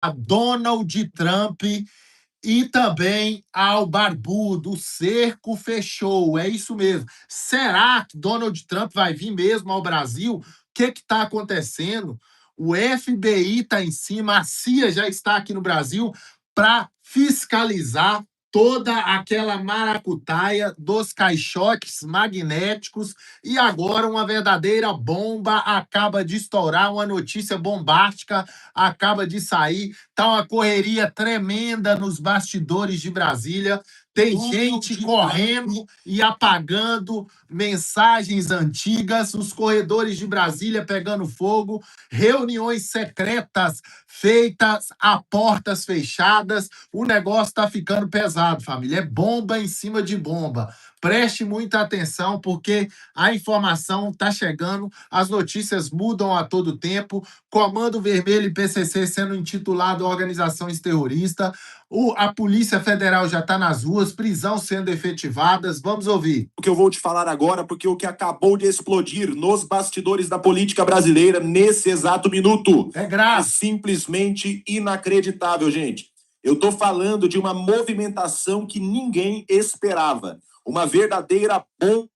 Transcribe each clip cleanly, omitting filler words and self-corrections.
a Donald Trump e também ao barbudo. O cerco fechou, é isso mesmo. Será que Donald Trump vai vir mesmo ao Brasil? O que está acontecendo? O FBI está em cima, a CIA já está aqui no Brasil para fiscalizar toda aquela maracutaia dos caixotes magnéticos. E agora uma verdadeira bomba acaba de estourar, uma notícia bombástica acaba de sair. Tá uma correria tremenda nos bastidores de Brasília. Tem gente correndo e apagando mensagens antigas, os corredores de Brasília pegando fogo, reuniões secretas feitas a portas fechadas. O negócio está ficando pesado, família. É bomba em cima de bomba. Preste muita atenção, porque a informação está chegando, as notícias mudam a todo tempo. Comando Vermelho e PCC sendo intitulado organizações terroristas. A Polícia Federal já está nas ruas, prisão sendo efetivadas. Vamos ouvir. O que eu vou te falar agora, porque o que acabou de explodir nos bastidores da política brasileira nesse exato minuto é grave. É simplesmente inacreditável, gente. Eu tô falando de uma movimentação que ninguém esperava. Uma verdadeira bomba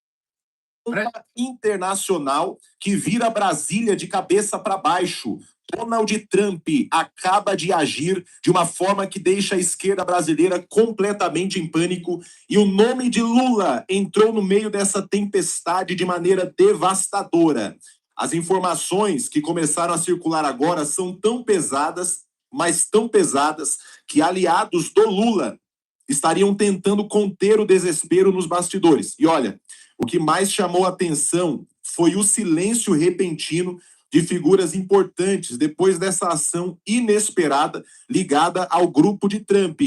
internacional que vira Brasília de cabeça para baixo. Donald Trump acaba de agir de uma forma que deixa a esquerda brasileira completamente em pânico e o nome de Lula entrou no meio dessa tempestade de maneira devastadora. As informações que começaram a circular agora são tão pesadas, mas tão pesadas, que aliados do Lula estariam tentando conter o desespero nos bastidores. E olha, o que mais chamou a atenção foi o silêncio repentino de figuras importantes depois dessa ação inesperada ligada ao grupo de Trump.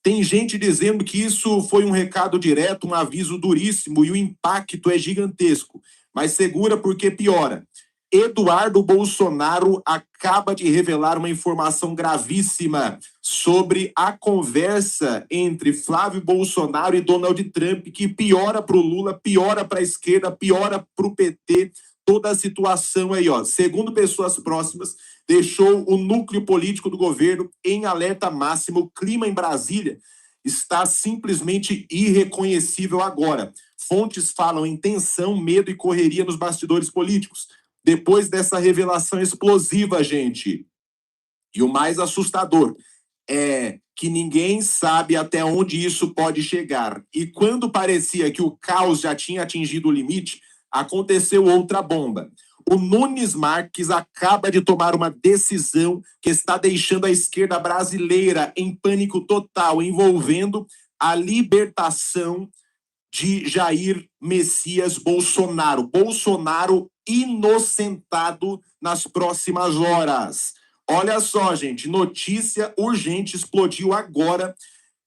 Tem gente dizendo que isso foi um recado direto, um aviso duríssimo e o impacto é gigantesco. Mas segura porque piora. Eduardo Bolsonaro acaba de revelar uma informação gravíssima sobre a conversa entre Flávio Bolsonaro e Donald Trump, que piora para o Lula, piora para a esquerda, piora para o PT. Toda a situação aí, ó, segundo pessoas próximas, deixou o núcleo político do governo em alerta máximo. O clima em Brasília está simplesmente irreconhecível agora. Fontes falam em tensão, medo e correria nos bastidores políticos. Depois dessa revelação explosiva, gente, e o mais assustador é que ninguém sabe até onde isso pode chegar. E quando parecia que o caos já tinha atingido o limite, aconteceu outra bomba. O Nunes Marques acaba de tomar uma decisão que está deixando a esquerda brasileira em pânico total, envolvendo a libertação de Jair Messias Bolsonaro. Bolsonaro inocentado nas próximas horas. Olha só, gente, notícia urgente explodiu agora.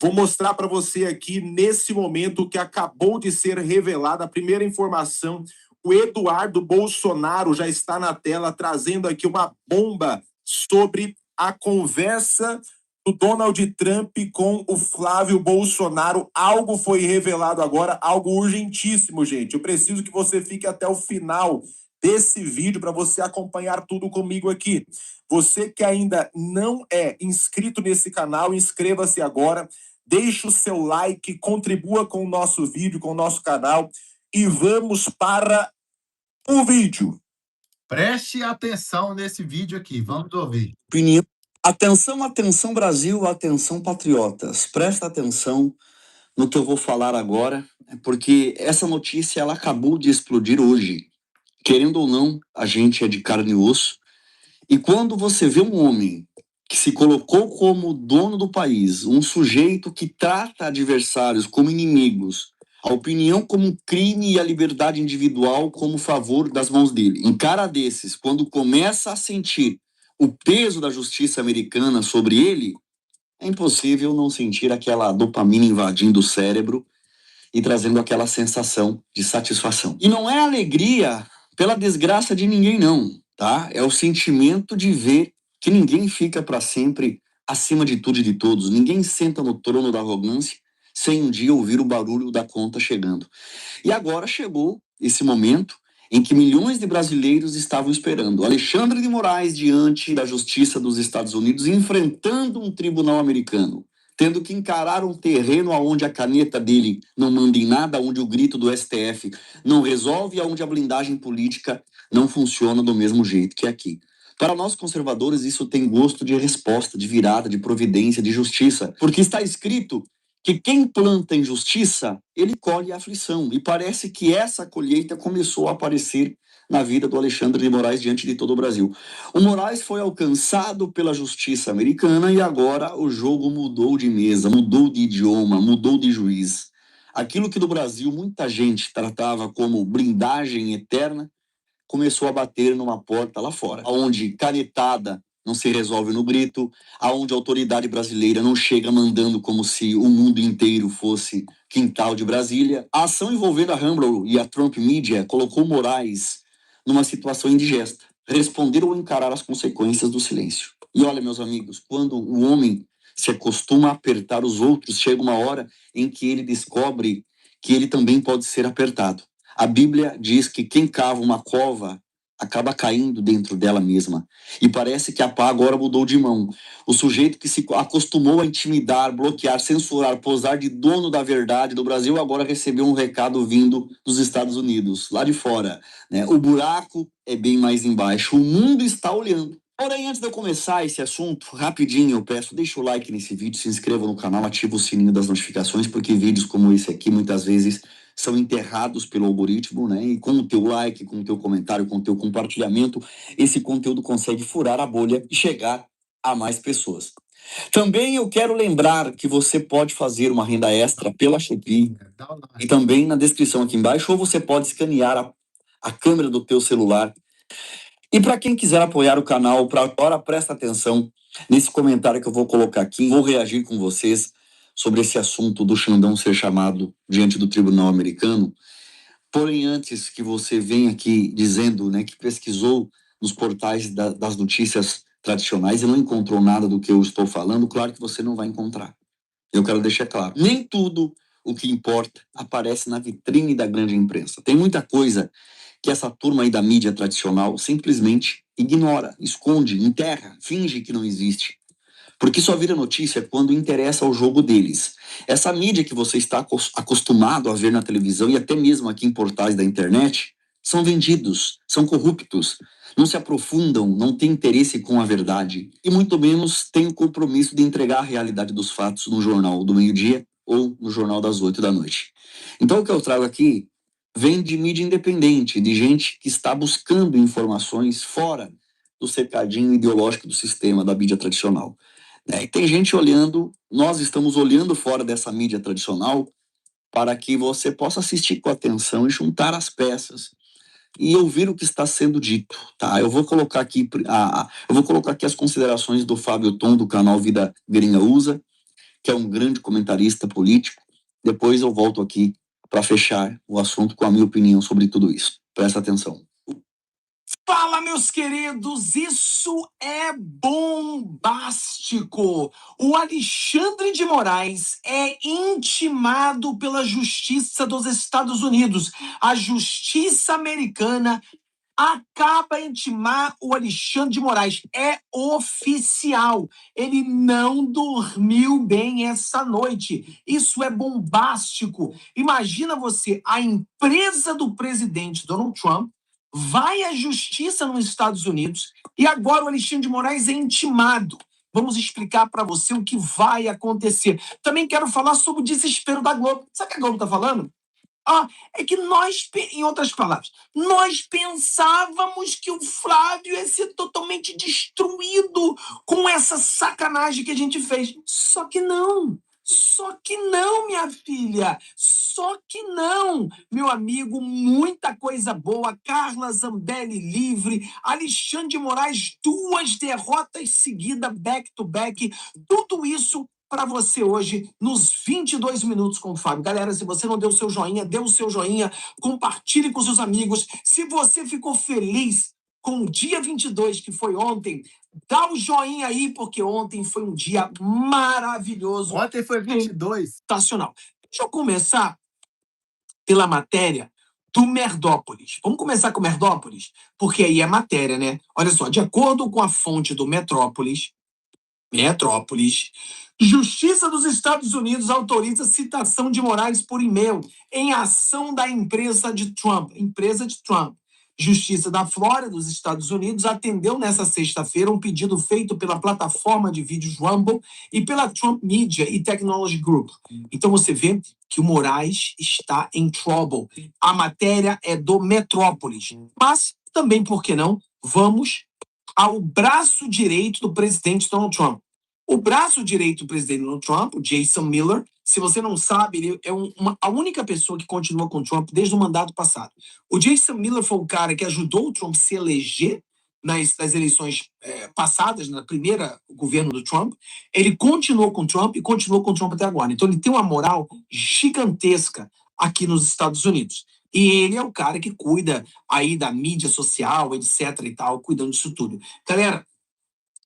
Vou mostrar para você aqui, nesse momento, que acabou de ser revelada a primeira informação. O Eduardo Bolsonaro já está na tela, trazendo aqui uma bomba sobre a conversa do Donald Trump com o Flávio Bolsonaro. Algo foi revelado agora, algo urgentíssimo, gente. Eu preciso que você fique até o final desse vídeo para você acompanhar tudo comigo aqui. Você que ainda não é inscrito nesse canal, inscreva-se agora, deixe o seu like, contribua com o nosso vídeo, com o nosso canal e vamos para o vídeo. Preste atenção nesse vídeo aqui, vamos ouvir. Opinião. Atenção, atenção Brasil, atenção patriotas. Presta atenção no que eu vou falar agora, porque essa notícia ela acabou de explodir hoje. Querendo ou não, a gente é de carne e osso. E quando você vê um homem que se colocou como dono do país, um sujeito que trata adversários como inimigos, a opinião como um crime e a liberdade individual como favor das mãos dele. Em cara desses, quando começa a sentir o peso da justiça americana sobre ele, é impossível não sentir aquela dopamina invadindo o cérebro e trazendo aquela sensação de satisfação. E não é alegria pela desgraça de ninguém, não, tá? É o sentimento de ver que ninguém fica para sempre acima de tudo e de todos. Ninguém senta no trono da arrogância sem um dia ouvir o barulho da conta chegando. E agora chegou esse momento em que milhões de brasileiros estavam esperando. Alexandre de Moraes diante da Justiça dos Estados Unidos, enfrentando um tribunal americano, tendo que encarar um terreno onde a caneta dele não manda em nada, onde o grito do STF não resolve, onde a blindagem política não funciona do mesmo jeito que aqui. Para nós conservadores, isso tem gosto de resposta, de virada, de providência, de justiça, porque está escrito que quem planta injustiça, ele colhe aflição. E parece que essa colheita começou a aparecer na vida do Alexandre de Moraes diante de todo o Brasil. O Moraes foi alcançado pela justiça americana e agora o jogo mudou de mesa, mudou de idioma, mudou de juiz. Aquilo que no Brasil muita gente tratava como blindagem eterna, começou a bater numa porta lá fora, onde canetada não se resolve no grito, aonde a autoridade brasileira não chega mandando como se o mundo inteiro fosse quintal de Brasília. A ação envolvendo a Rumble e a Trump Media colocou Moraes numa situação indigesta, responder ou encarar as consequências do silêncio. E olha, meus amigos, quando o homem se acostuma a apertar os outros, chega uma hora em que ele descobre que ele também pode ser apertado. A Bíblia diz que quem cava uma cova acaba caindo dentro dela mesma. E parece que a pá agora mudou de mão. O sujeito que se acostumou a intimidar, bloquear, censurar, posar de dono da verdade do Brasil, agora recebeu um recado vindo dos Estados Unidos, lá de fora, né? O buraco é bem mais embaixo. O mundo está olhando. Porém, antes de eu começar esse assunto, rapidinho eu peço, deixa o like nesse vídeo, se inscreva no canal, ativa o sininho das notificações, porque vídeos como esse aqui, muitas vezes, são enterrados pelo algoritmo, né? E com o teu like, com o teu comentário, com o teu compartilhamento, esse conteúdo consegue furar a bolha e chegar a mais pessoas. Também eu quero lembrar que você pode fazer uma renda extra pela Shopee e também na descrição aqui embaixo, ou você pode escanear a câmera do teu celular. E para quem quiser apoiar o canal, para agora presta atenção nesse comentário que eu vou colocar aqui, vou reagir com vocês sobre esse assunto do Xandão ser chamado diante do tribunal americano. Porém, antes que você venha aqui dizendo, né, que pesquisou nos portais das notícias tradicionais e não encontrou nada do que eu estou falando, claro que você não vai encontrar. Eu quero deixar claro, nem tudo o que importa aparece na vitrine da grande imprensa. Tem muita coisa que essa turma aí da mídia tradicional simplesmente ignora, esconde, enterra, finge que não existe. Porque só vira notícia quando interessa ao jogo deles. Essa mídia que você está acostumado a ver na televisão e até mesmo aqui em portais da internet são vendidos, são corruptos, não se aprofundam, não têm interesse com a verdade e muito menos têm o compromisso de entregar a realidade dos fatos no jornal do meio-dia ou no jornal das 8 da noite. Então o que eu trago aqui vem de mídia independente, de gente que está buscando informações fora do cercadinho ideológico do sistema da mídia tradicional. E tem gente olhando, nós estamos olhando fora dessa mídia tradicional para que você possa assistir com atenção e juntar as peças e ouvir o que está sendo dito, tá? Eu vou colocar aqui as considerações do Fábio Tom do canal Vida Gringa Usa, que é um grande comentarista político. Depois eu volto aqui para fechar o assunto com a minha opinião sobre tudo isso. Presta atenção. Fala, meus queridos, isso é bombástico! O Alexandre de Moraes é intimado pela Justiça dos Estados Unidos. A Justiça Americana acaba de intimar o Alexandre de Moraes. É oficial. Ele não dormiu bem essa noite. Isso é bombástico. Imagina você, a empresa do presidente Donald Trump vai à justiça nos Estados Unidos e agora o Alexandre de Moraes é intimado. Vamos explicar para você o que vai acontecer. Também quero falar sobre o desespero da Globo. Sabe o que a Globo está falando? É que nós, em outras palavras, nós pensávamos que o Flávio ia ser totalmente destruído com essa sacanagem que a gente fez. Só que não. Só que não, minha filha. Só que não. Meu amigo, muita coisa boa. Carla Zambelli livre. Alexandre de Moraes, 2 derrotas seguidas, back to back. Tudo isso para você hoje, nos 22 minutos com o Fábio. Galera, se você não deu o seu joinha, dê o seu joinha, compartilhe com seus amigos. Se você ficou feliz com o dia 22, que foi ontem, dá o joinha aí, porque ontem foi um dia maravilhoso. Ontem foi 22. Sensacional. Deixa eu começar pela matéria do Merdópolis. Vamos começar com Merdópolis? Porque aí é matéria, né? Olha só, de acordo com a fonte do Metrópolis, Justiça dos Estados Unidos autoriza citação de Moraes por e-mail em ação da empresa de Trump. Justiça da Flórida, dos Estados Unidos, atendeu nesta sexta-feira um pedido feito pela plataforma de vídeos Rumble e pela Trump Media e Technology Group. Então você vê que o Moraes está em trouble. A matéria é do Metrópolis. Mas também, por que não, vamos ao braço direito do presidente Donald Trump. O braço direito do presidente Donald Trump, o Jason Miller, se você não sabe, ele é a única pessoa que continua com o Trump desde o mandato passado. O Jason Miller foi o cara que ajudou o Trump se eleger nas eleições passadas, na primeira governo do Trump. Ele continuou com o Trump e continuou com o Trump até agora. Então ele tem uma moral gigantesca aqui nos Estados Unidos. E ele é o cara que cuida aí da mídia social, etc e tal, cuidando disso tudo. Galera,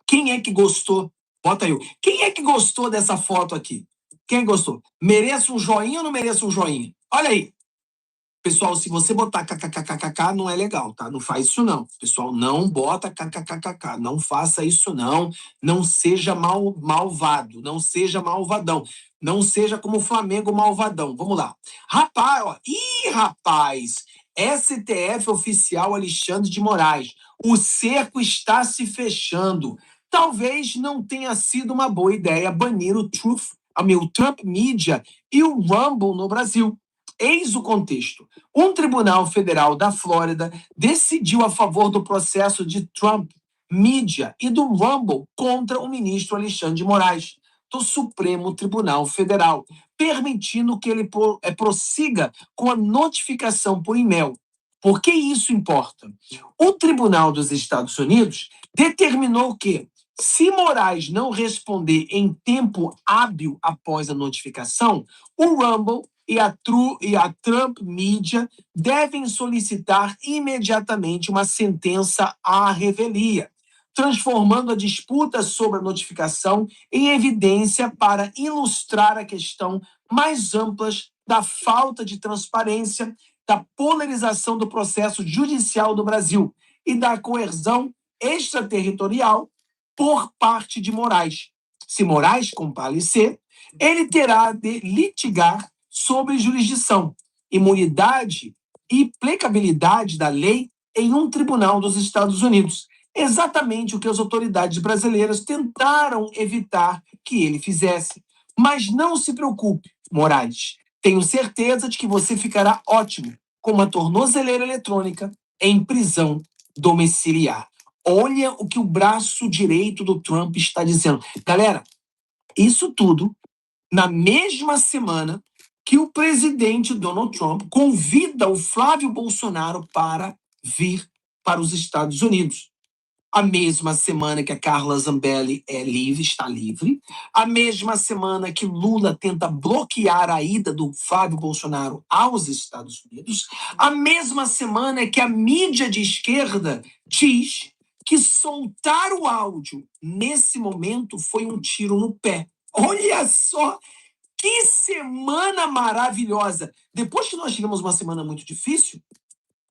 quem é que gostou? Bota aí. Quem é que gostou dessa foto aqui? Quem gostou? Merece um joinha ou não merece um joinha? Olha aí. Pessoal, se você botar kkkk, não é legal, tá? Não faz isso, não. Pessoal, não bota kkkk. Não faça isso, não. Não seja malvado. Não seja malvadão. Não seja como o Flamengo malvadão. Vamos lá. Rapaz, ó. Ih, rapaz. STF oficial Alexandre de Moraes. O cerco está se fechando. Talvez não tenha sido uma boa ideia banir o Trump Media e o Rumble no Brasil. Eis o contexto. Um tribunal federal da Flórida decidiu a favor do processo de Trump Media e do Rumble contra o ministro Alexandre de Moraes, do Supremo Tribunal Federal, permitindo que ele prossiga com a notificação por e-mail. Por que isso importa? O Tribunal dos Estados Unidos determinou que, se Moraes não responder em tempo hábil após a notificação, o Rumble e a Trump Media devem solicitar imediatamente uma sentença à revelia, transformando a disputa sobre a notificação em evidência para ilustrar a questão mais ampla da falta de transparência, da polarização do processo judicial do Brasil e da coerção extraterritorial por parte de Moraes. Se Moraes comparecer, ele terá de litigar sobre jurisdição, imunidade e aplicabilidade da lei em um tribunal dos Estados Unidos. Exatamente o que as autoridades brasileiras tentaram evitar que ele fizesse. Mas não se preocupe, Moraes. Tenho certeza de que você ficará ótimo com uma tornozeleira eletrônica em prisão domiciliar. Olha o que o braço direito do Trump está dizendo. Galera, isso tudo na mesma semana que o presidente Donald Trump convida o Flávio Bolsonaro para vir para os Estados Unidos. A mesma semana que a Carla Zambelli está livre, a mesma semana que Lula tenta bloquear a ida do Flávio Bolsonaro aos Estados Unidos, a mesma semana que a mídia de esquerda diz que soltar o áudio nesse momento foi um tiro no pé. Olha só que semana maravilhosa! Depois que nós tivemos uma semana muito difícil,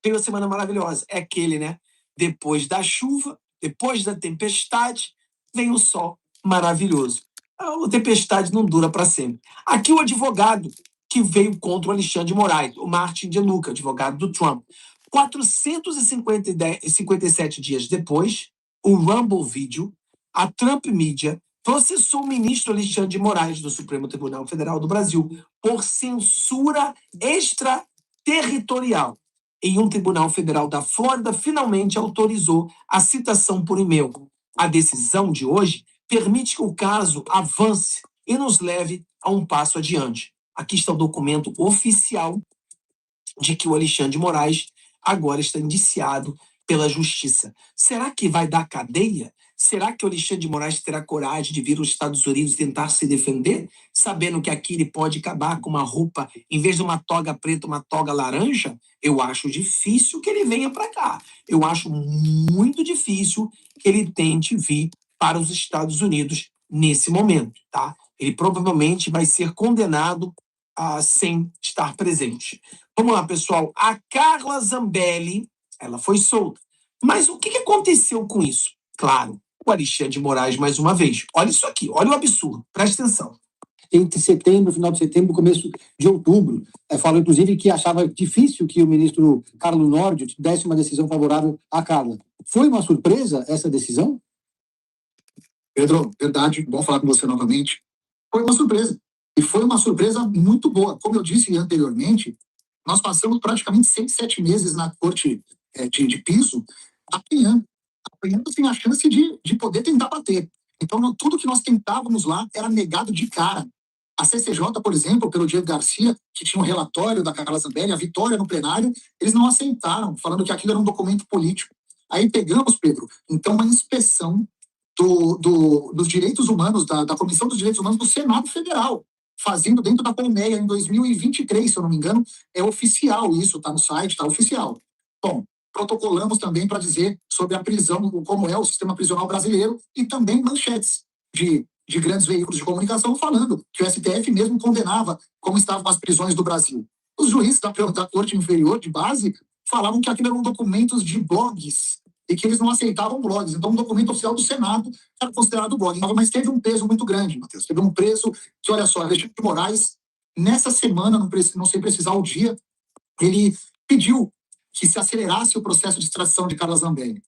veio a semana maravilhosa. É aquele, né? Depois da chuva, depois da tempestade, vem o sol maravilhoso. A tempestade não dura para sempre. Aqui o advogado que veio contra o Alexandre de Moraes, o Martin de Luca, advogado do Trump. 457 dias depois, o Rumble Video, a Trump Media, processou o ministro Alexandre de Moraes, do Supremo Tribunal Federal do Brasil, por censura extraterritorial. Em um tribunal federal da Flórida, finalmente autorizou a citação por e-mail. A decisão de hoje permite que o caso avance e nos leve a um passo adiante. Aqui está o documento oficial de que o Alexandre de Moraes agora está indiciado pela justiça. Será que vai dar cadeia? Será que o Alexandre de Moraes terá coragem de vir aos Estados Unidos e tentar se defender, sabendo que aqui ele pode acabar com uma roupa, em vez de uma toga preta, uma toga laranja? Eu acho difícil que ele venha para cá. Eu acho muito difícil que ele tente vir para os Estados Unidos nesse momento, tá? Ele provavelmente vai ser condenado sem estar presente. Vamos lá, pessoal. A Carla Zambelli, ela foi solta. Mas o que aconteceu com isso? Claro, o Alexandre de Moraes, mais uma vez. Olha isso aqui, olha o absurdo. Presta atenção. Entre setembro, final de setembro, começo de outubro. Falou, inclusive, que achava difícil que o ministro Carlos Nordio desse uma decisão favorável à Carla. Foi uma surpresa essa decisão? Pedro, verdade, bom falar com você novamente. Foi uma surpresa. E foi uma surpresa muito boa. Como eu disse anteriormente, nós passamos praticamente 6, 7 meses na corte de piso, apanhando sem a chance de poder tentar bater. Então, tudo que nós tentávamos lá era negado de cara. A CCJ, por exemplo, pelo Diego Garcia, que tinha um relatório da Carla Zambelli, a vitória no plenário, eles não aceitaram, falando que aquilo era um documento político. Aí pegamos, Pedro, então, uma inspeção dos direitos humanos, da Comissão dos Direitos Humanos do Senado Federal, fazendo dentro da Colmeia em 2023, se eu não me engano, é oficial isso, está no site, está oficial. Bom, protocolamos também para dizer sobre a prisão, como é o sistema prisional brasileiro, e também manchetes de grandes veículos de comunicação falando que o STF mesmo condenava como estavam as prisões do Brasil. Os juízes da Corte Inferior de base falavam que aquilo eram documentos de blogs e que eles não aceitavam blogs. Então, um documento oficial do Senado era considerado blog. Mas teve um peso muito grande, Matheus. Teve um peso que, olha só, Alexandre de Moraes, nessa semana, não sei precisar o dia, ele pediu que se acelerasse o processo de extradição de Carla Zambelli.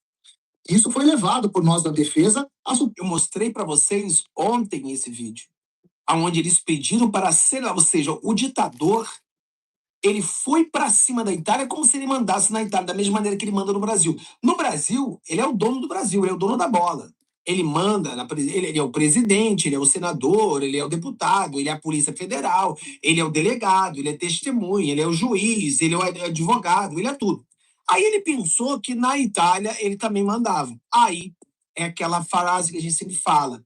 Isso foi levado por nós da defesa. Eu mostrei para vocês ontem esse vídeo, onde eles pediram para acelerar, ou seja, o ditador, ele foi para cima da Itália como se ele mandasse na Itália, da mesma maneira que ele manda no Brasil. No Brasil, ele é o dono do Brasil, ele é o dono da bola. Ele manda, ele é o presidente, ele é o senador, ele é o deputado, ele é a Polícia Federal, ele é o delegado, ele é testemunha, ele é o juiz, ele é o advogado, ele é tudo. Aí ele pensou que na Itália ele também mandava. Aí é aquela frase que a gente sempre fala,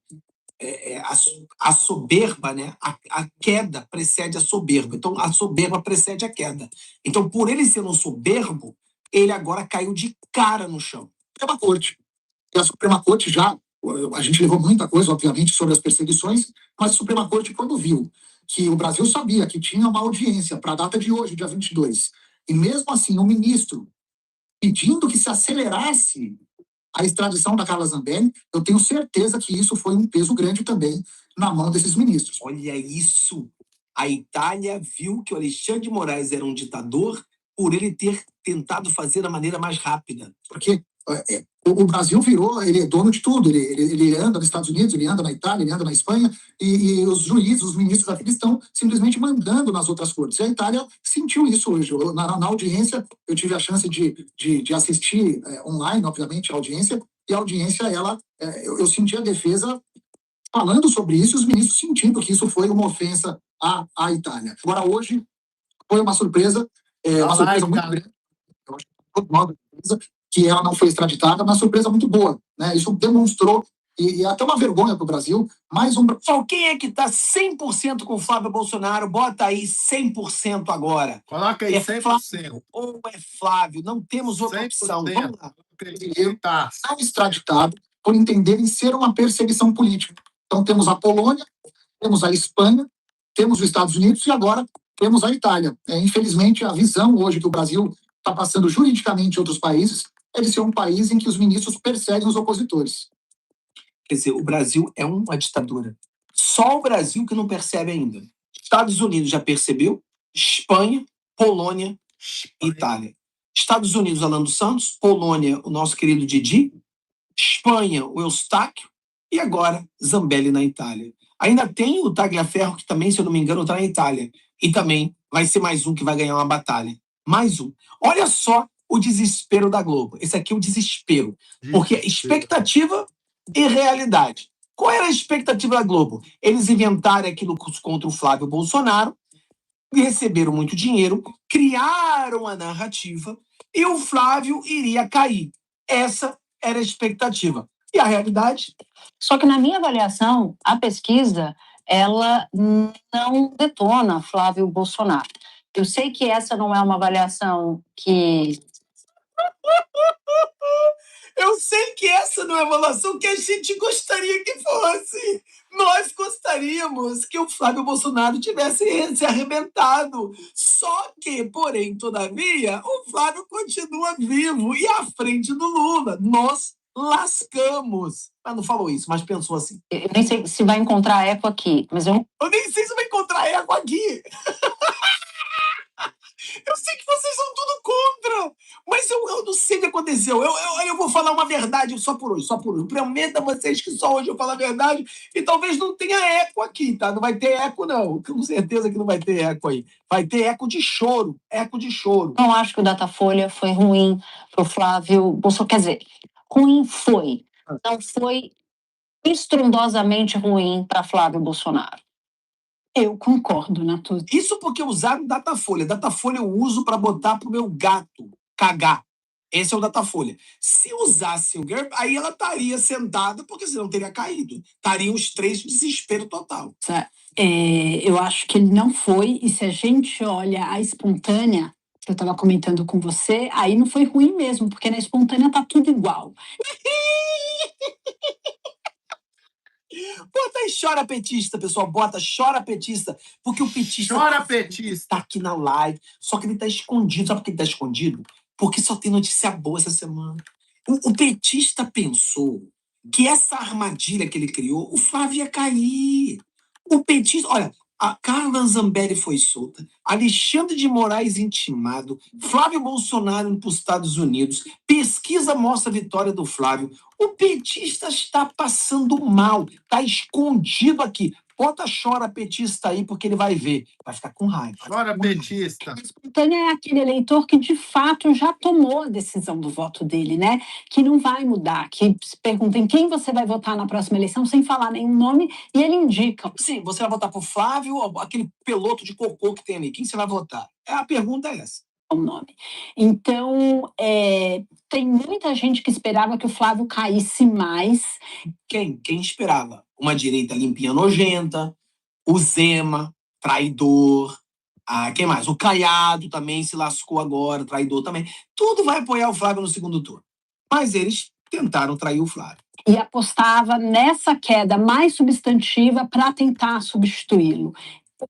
a soberba, né? A queda precede a soberba. Então, a soberba precede a queda. Então, por ele ser um soberbo, ele agora caiu de cara no chão. Suprema Corte. E a Suprema Corte já, a gente levou muita coisa, obviamente, sobre as perseguições, mas a Suprema Corte, quando viu que o Brasil sabia que tinha uma audiência para a data de hoje, dia 22, e mesmo assim o ministro pedindo que se acelerasse a extradição da Carla Zambelli, eu tenho certeza que isso foi um peso grande também na mão desses ministros. Olha isso! A Itália viu que o Alexandre de Moraes era um ditador por ele ter tentado fazer da maneira mais rápida. Porque o Brasil virou, ele é dono de tudo, ele anda nos Estados Unidos, ele anda na Itália, ele anda na Espanha, e os juízes, os ministros daqui estão simplesmente mandando nas outras cortes. E a Itália sentiu isso hoje. Na audiência, eu tive a chance de assistir online, obviamente, a audiência, e a audiência, eu senti a defesa falando sobre isso, e os ministros sentindo que isso foi uma ofensa à Itália. Agora, hoje, foi uma surpresa muito grande. Eu acho que todo modo que ela não foi extraditada, uma surpresa muito boa, né? Isso demonstrou, e até uma vergonha para o Brasil, mais um... Só quem é que está 100% com o Flávio Bolsonaro? Bota aí 100% agora. Coloca aí 100%. Flávio ou é Flávio? Não temos outra opção. Vamos lá. Brasileiro são extraditados por entenderem ser uma perseguição política. Então temos a Polônia, temos a Espanha, temos os Estados Unidos e agora temos a Itália. Infelizmente, a visão hoje que o Brasil está passando juridicamente em outros países é de ser um país em que os ministros perseguem os opositores. Quer dizer, o Brasil é uma ditadura. Só o Brasil que não percebe ainda. Estados Unidos já percebeu, Espanha, Polônia, Itália. Estados Unidos, Alan dos Santos, Polônia, o nosso querido Didi, Espanha, o Eustáquio, e agora Zambelli na Itália. Ainda tem o Tagliaferro, que também, se eu não me engano, está na Itália. E também vai ser mais um que vai ganhar uma batalha. Mais um. Olha só o desespero da Globo. Esse aqui é o desespero. Porque expectativa e realidade. Qual era a expectativa da Globo? Eles inventaram aquilo contra o Flávio Bolsonaro, receberam muito dinheiro, criaram a narrativa e o Flávio iria cair. Essa era a expectativa. E a realidade? Só que, na minha avaliação, a pesquisa ela não detona Flávio Bolsonaro. Eu sei que essa não é uma avaliação que... Eu sei que essa não é uma avaliação que a gente gostaria que fosse. Nós gostaríamos. gostaríamos que o Flávio Bolsonaro tivesse se arrebentado. Só que, porém, todavia, o Flávio continua vivo e à frente do Lula. Nós lascamos. Mas não falou isso, mas pensou assim. Eu nem sei se vai encontrar eco aqui, mas Eu nem sei se vai encontrar eco aqui. Eu sei que vocês são tudo contra, mas eu não sei o que aconteceu. Eu vou falar uma verdade só por hoje, só por hoje. Prometo a vocês que só hoje eu falo a verdade e talvez não tenha eco aqui, tá? Não vai ter eco, não. Com certeza que não vai ter eco aí. Vai ter eco de choro, eco de choro. não acho que o Datafolha foi ruim para o Flávio Bolsonaro. Quer dizer, ruim foi. Não foi estrondosamente ruim para Flávio Bolsonaro. Eu concordo, Natuza. Isso porque usaram Datafolha. Datafolha eu uso para botar pro meu gato cagar. Esse é o Datafolha. Se usasse o GERB, aí ela estaria sentada, porque senão teria caído. Estariam os três de desespero total. Eu acho que ele não foi, e se a gente olha a espontânea, que eu estava comentando com você, aí não foi ruim mesmo, porque na espontânea tá tudo igual. Bota aí, chora petista, pessoal. Bota, chora petista. Porque o petista Chora, petista. tá aqui na live. Só que ele tá escondido. Sabe por que ele tá escondido? Porque só tem notícia boa essa semana. O petista pensou que essa armadilha que ele criou, o Flávio ia cair. O petista... Olha, a Carla Zambelli foi solta, Alexandre de Moraes intimado, Flávio Bolsonaro indo para os Estados Unidos, pesquisa mostra a vitória do Flávio. O petista está passando mal, está escondido aqui. Bota chora petista aí, porque ele vai ver. Vai ficar com raiva. Chora, petista. A espontânea é aquele eleitor que, de fato, já tomou a decisão do voto dele, né? Que não vai mudar, que se pergunta em quem você vai votar na próxima eleição, sem falar nenhum nome, e ele indica. Sim, você vai votar pro Flávio ou aquele peloto de cocô que tem ali? Quem você vai votar? A pergunta é essa. O nome. Então, tem muita gente que esperava que o Flávio caísse mais. Quem esperava? Uma direita limpinha nojenta, o Zema, traidor. Quem mais? O Caiado também se lascou agora, traidor também. Tudo vai apoiar o Flávio no segundo turno. Mas eles tentaram trair o Flávio. E apostava nessa queda mais substantiva para tentar substituí-lo.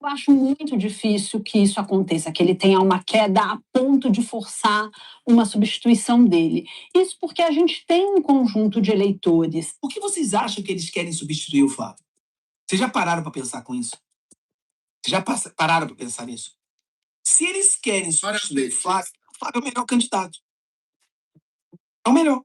Eu acho muito difícil que isso aconteça, que ele tenha uma queda a ponto de forçar uma substituição dele. Isso porque a gente tem um conjunto de eleitores. Por que vocês acham que eles querem substituir o Flávio? Vocês já pararam para pensar com isso? Vocês já pararam para pensar nisso? Se eles querem substituir o Flávio é o melhor candidato. É o melhor.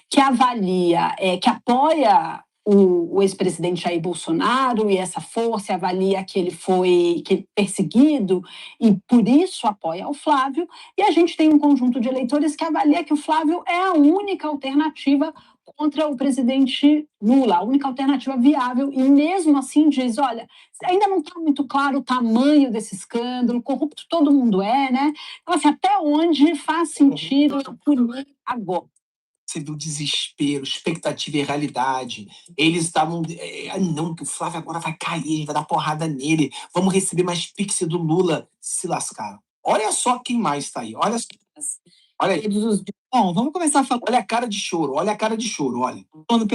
Que avalia, que apoia o ex-presidente Jair Bolsonaro e essa força, avalia que ele foi perseguido e por isso apoia o Flávio, e a gente tem um conjunto de eleitores que avalia que o Flávio é a única alternativa contra o presidente Lula, a única alternativa viável, e mesmo assim diz, olha, ainda não está muito claro o tamanho desse escândalo, corrupto todo mundo é, né? Então, assim, até onde faz sentido punir agora? Você viu o desespero, expectativa e realidade. Eles estavam... não, que o Flávio agora vai cair, a gente vai dar porrada nele. Vamos receber mais pix do Lula. Se lascaram. Olha só quem mais está aí. Olha aí. Bom, vamos começar a falar. Olha a cara de choro, olha. Falando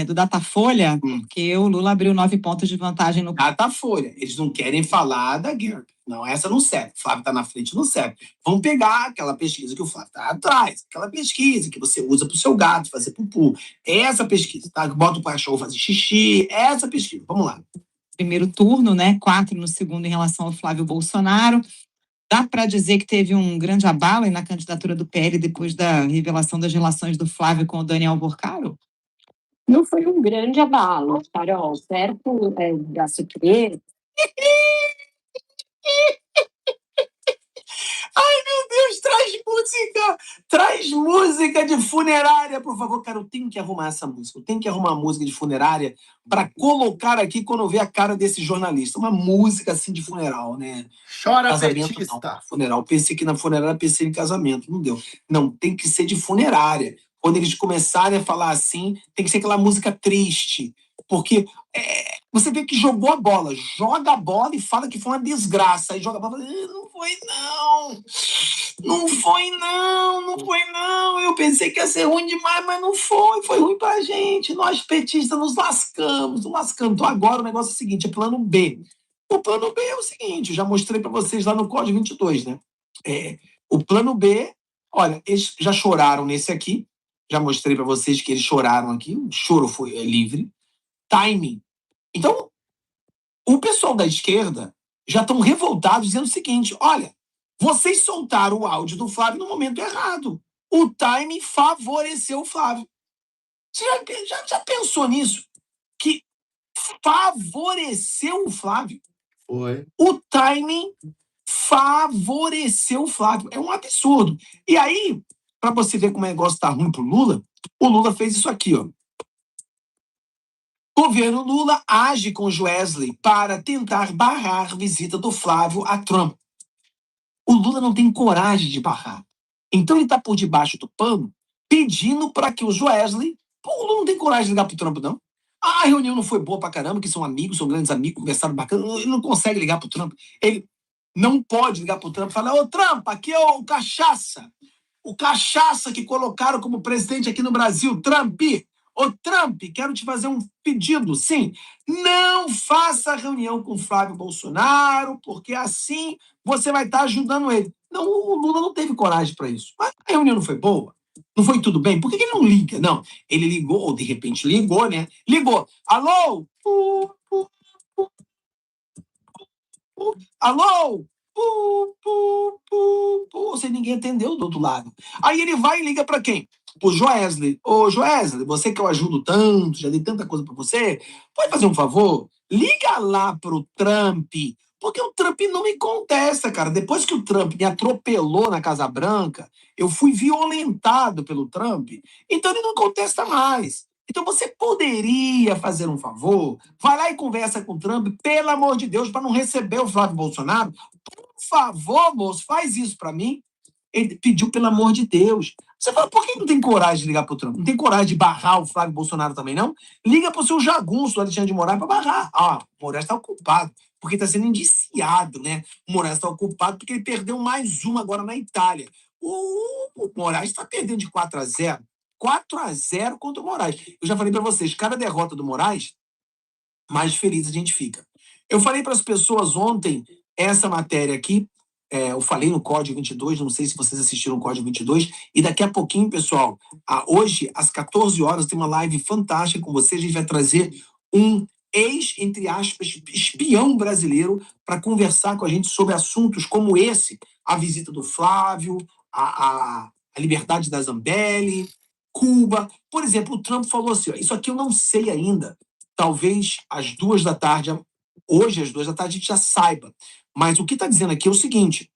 do Datafolha, porque o Lula abriu 9 pontos de vantagem no... Datafolha. Eles não querem falar da guerra. Não, essa não serve. O Flávio está na frente, não serve. Vamos pegar aquela pesquisa que o Flávio está atrás. Aquela pesquisa que você usa para o seu gato fazer pupu. Essa pesquisa, tá? Bota o cachorro fazer xixi. Essa pesquisa. Vamos lá. Primeiro turno, né? 4 no segundo em relação ao Flávio Bolsonaro. Dá para dizer que teve um grande abalo na candidatura do PL depois da revelação das relações do Flávio com o Daniel Borcaro? Não foi um grande abalo, Carol. Certo da Sucre. Ai, meu Deus, traz música de funerária, por favor. Cara, eu tenho que arrumar essa música. Eu tenho que arrumar uma música de funerária para colocar aqui quando eu ver a cara desse jornalista. Uma música assim de funeral, né? Chora, Casamento petista. não, funeral. Pensei que na funerária, pensei em casamento. Não deu. Não, tem que ser de funerária. Quando eles começarem a falar assim, tem que ser aquela música triste. Porque você vê que jogou a bola. Joga a bola e fala que foi uma desgraça. Aí joga a bola e fala, não foi, não. Não foi não. Eu pensei que ia ser ruim demais, mas não foi. Foi ruim pra gente. Nós petistas nos lascamos. Então agora o negócio é o seguinte, é plano B. O plano B é o seguinte, eu já mostrei pra vocês lá no Código 22, né? O plano B, olha, eles já choraram nesse aqui. Já mostrei pra vocês que eles choraram aqui. O choro foi livre. Timing. Então, o pessoal da esquerda já estão revoltados dizendo o seguinte, olha, vocês soltaram o áudio do Flávio no momento errado. O timing favoreceu o Flávio. Você já pensou nisso? Que favoreceu o Flávio? Foi. O timing favoreceu o Flávio. É um absurdo. E aí, para você ver como o negócio tá ruim pro Lula, o Lula fez isso aqui, ó. Governo Lula age com Joesley para tentar barrar a visita do Flávio a Trump. O Lula não tem coragem de barrar. Então ele está por debaixo do pano pedindo para que o Joesley... Pô, o Lula não tem coragem de ligar pro Trump, não. A reunião não foi boa pra caramba, que são amigos, são grandes amigos, conversaram bacana. Ele não consegue ligar pro Trump. Ele não pode ligar pro Trump e falar, ô Trump, aqui é o Cachaça. O Cachaça que colocaram como presidente aqui no Brasil, Trump. Ô Trump, quero te fazer um pedido. Sim, não faça reunião com Flávio Bolsonaro, porque assim você vai estar ajudando ele. Não, o Lula não teve coragem para isso. Mas a reunião não foi boa? Não foi tudo bem? Por que ele não liga? Não, ele ligou, ou de repente ligou, né? Ligou. Alô? Alô? Sem ninguém atendeu do outro lado. Aí ele vai e liga para quem? O Joesley. Ô, Joesley, você que eu ajudo tanto, já dei tanta coisa para você, pode fazer um favor? Liga lá pro Trump, porque o Trump não me contesta, cara. Depois que o Trump me atropelou na Casa Branca, eu fui violentado pelo Trump, então ele não contesta mais. Então você poderia fazer um favor? Vai lá e conversa com o Trump, pelo amor de Deus, para não receber o Flávio Bolsonaro. Por favor, moço, faz isso para mim. Ele pediu pelo amor de Deus. Você fala, por que não tem coragem de ligar pro Trump? Não tem coragem de barrar o Flávio Bolsonaro também, não? Liga pro seu jagunço, Alexandre de Moraes, para barrar. Ah, o Moraes está ocupado, porque está sendo indiciado, né? O Moraes está ocupado porque ele perdeu mais uma agora na Itália. O Moraes está perdendo de 4-0. 4-0 contra o Moraes. Eu já falei para vocês, cada derrota do Moraes, mais feliz a gente fica. Eu falei para as pessoas ontem, essa matéria aqui, eu falei no Código 22, não sei se vocês assistiram o Código 22, e daqui a pouquinho, pessoal, hoje, às 14 horas, tem uma live fantástica com vocês, a gente vai trazer um entre aspas, espião brasileiro para conversar com a gente sobre assuntos como esse, a visita do Flávio, a liberdade da Zambelli, Cuba. Por exemplo, o Trump falou assim, ó, isso aqui eu não sei ainda, talvez às 2 da tarde, hoje às 2 da tarde a gente já saiba, mas o que está dizendo aqui é o seguinte,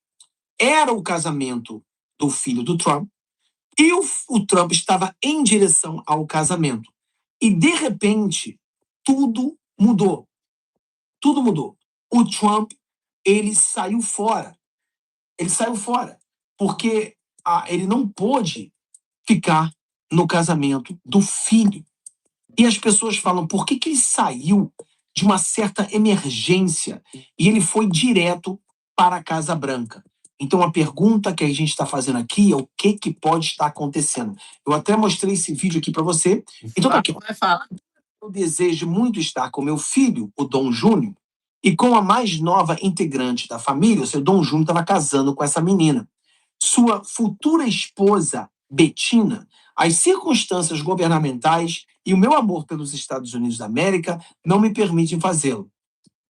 era o casamento do filho do Trump e o Trump estava em direção ao casamento. E, de repente, tudo mudou. Tudo mudou. O Trump, ele saiu fora. Ele saiu fora. Porque ele não pôde ficar no casamento do filho. E as pessoas falam, por que ele saiu de uma certa emergência e ele foi direto para a Casa Branca? Então, a pergunta que a gente está fazendo aqui é o que pode estar acontecendo. Eu até mostrei esse vídeo aqui para você. Então, tá aqui. Eu desejo muito estar com meu filho, o Dom Júnior, e com a mais nova integrante da família, o seu Dom Júnior estava casando com essa menina. Sua futura esposa, Betina, as circunstâncias governamentais e o meu amor pelos Estados Unidos da América não me permitem fazê-lo.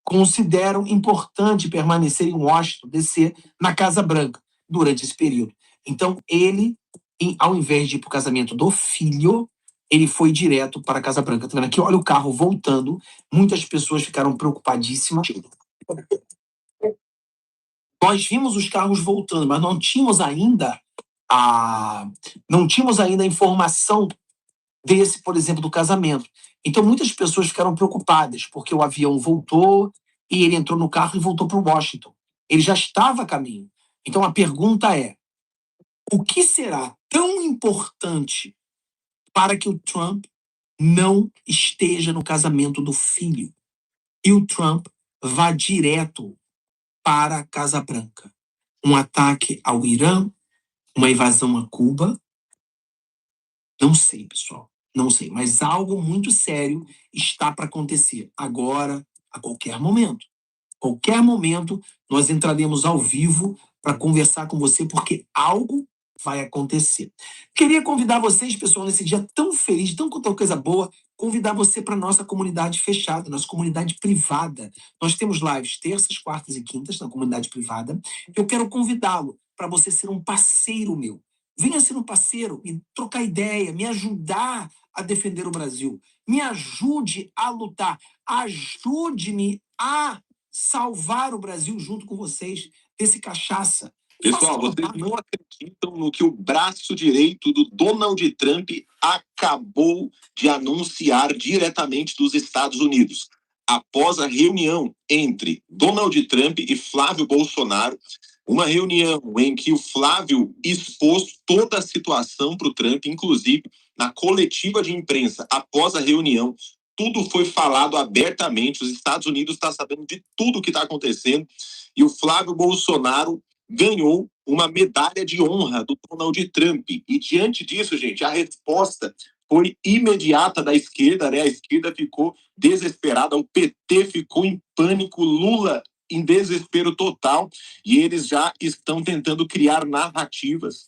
Considero importante permanecer em Washington, DC, na Casa Branca, durante esse período. Então, ele, ao invés de ir para o casamento do filho, ele foi direto para a Casa Branca. Tá vendo aqui? Olha o carro voltando. Muitas pessoas ficaram preocupadíssimas. Nós vimos os carros voltando, mas não tínhamos ainda a informação desse, por exemplo, do casamento. Então, muitas pessoas ficaram preocupadas, porque o avião voltou e ele entrou no carro e voltou para o Washington. Ele já estava a caminho. Então, a pergunta é, o que será tão importante para que o Trump não esteja no casamento do filho e o Trump vá direto para a Casa Branca? Um ataque ao Irã, Uma invasão a Cuba? Não sei, pessoal. Não sei. Mas algo muito sério está para acontecer. Agora, a qualquer momento. Qualquer momento, nós entraremos ao vivo para conversar com você, porque algo vai acontecer. Queria convidar vocês, pessoal, nesse dia tão feliz, tão com tanta coisa boa, convidar você para a nossa comunidade fechada, nossa comunidade privada. Nós temos lives terças, quartas e quintas na comunidade privada. Eu quero convidá-lo para você ser um parceiro meu. Venha ser um parceiro e trocar ideia, me ajudar a defender o Brasil. Me ajude a lutar. Ajude-me a salvar o Brasil junto com vocês desse cachaça. Pessoal, vocês não acreditam no que o braço direito do Donald Trump acabou de anunciar diretamente dos Estados Unidos. Após a reunião entre Donald Trump e Flávio Bolsonaro, uma reunião em que o Flávio expôs toda a situação para o Trump, inclusive na coletiva de imprensa após a reunião, tudo foi falado abertamente. Os Estados Unidos estão sabendo de tudo o que está acontecendo e o Flávio Bolsonaro ganhou uma medalha de honra do Donald Trump. E diante disso, gente, a resposta foi imediata da esquerda, né? A esquerda ficou desesperada, o PT ficou em pânico, Lula em desespero total, e eles já estão tentando criar narrativas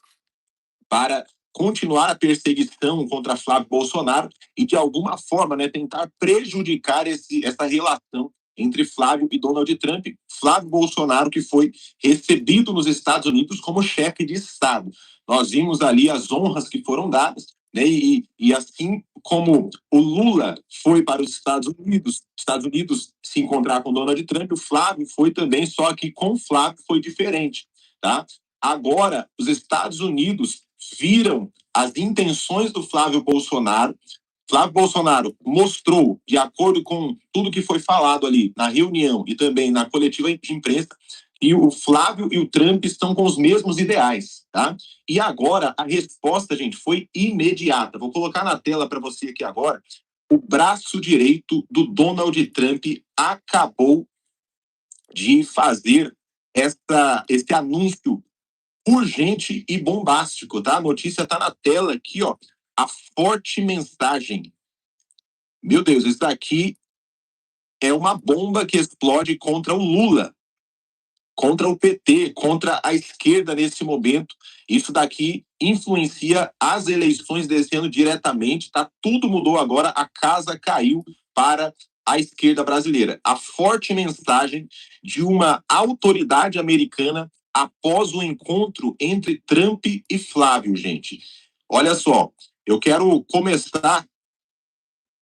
para continuar a perseguição contra Flávio Bolsonaro e, de alguma forma, né, tentar prejudicar essa relação entre Flávio e Donald Trump. Flávio Bolsonaro, que foi recebido nos Estados Unidos como chefe de Estado. Nós vimos ali as honras que foram dadas, né? E assim como o Lula foi para os Estados Unidos se encontrar com Donald Trump, o Flávio foi também, só que com o Flávio foi diferente, tá? Agora, os Estados Unidos viram as intenções do Flávio Bolsonaro. Flávio Bolsonaro mostrou, de acordo com tudo que foi falado ali na reunião e também na coletiva de imprensa, que o Flávio e o Trump estão com os mesmos ideais, tá? E agora a resposta, gente, foi imediata. Vou colocar na tela para você aqui agora. O braço direito do Donald Trump acabou de fazer esse anúncio urgente e bombástico, tá? A notícia está na tela aqui, ó. A forte mensagem. Meu Deus, isso daqui é uma bomba que explode contra o Lula, contra o PT, contra a esquerda nesse momento. Isso daqui influencia as eleições desse ano diretamente, tá? Tudo mudou agora, a casa caiu para a esquerda brasileira. A forte mensagem de uma autoridade americana após o encontro entre Trump e Flávio, gente. Olha só, eu quero começar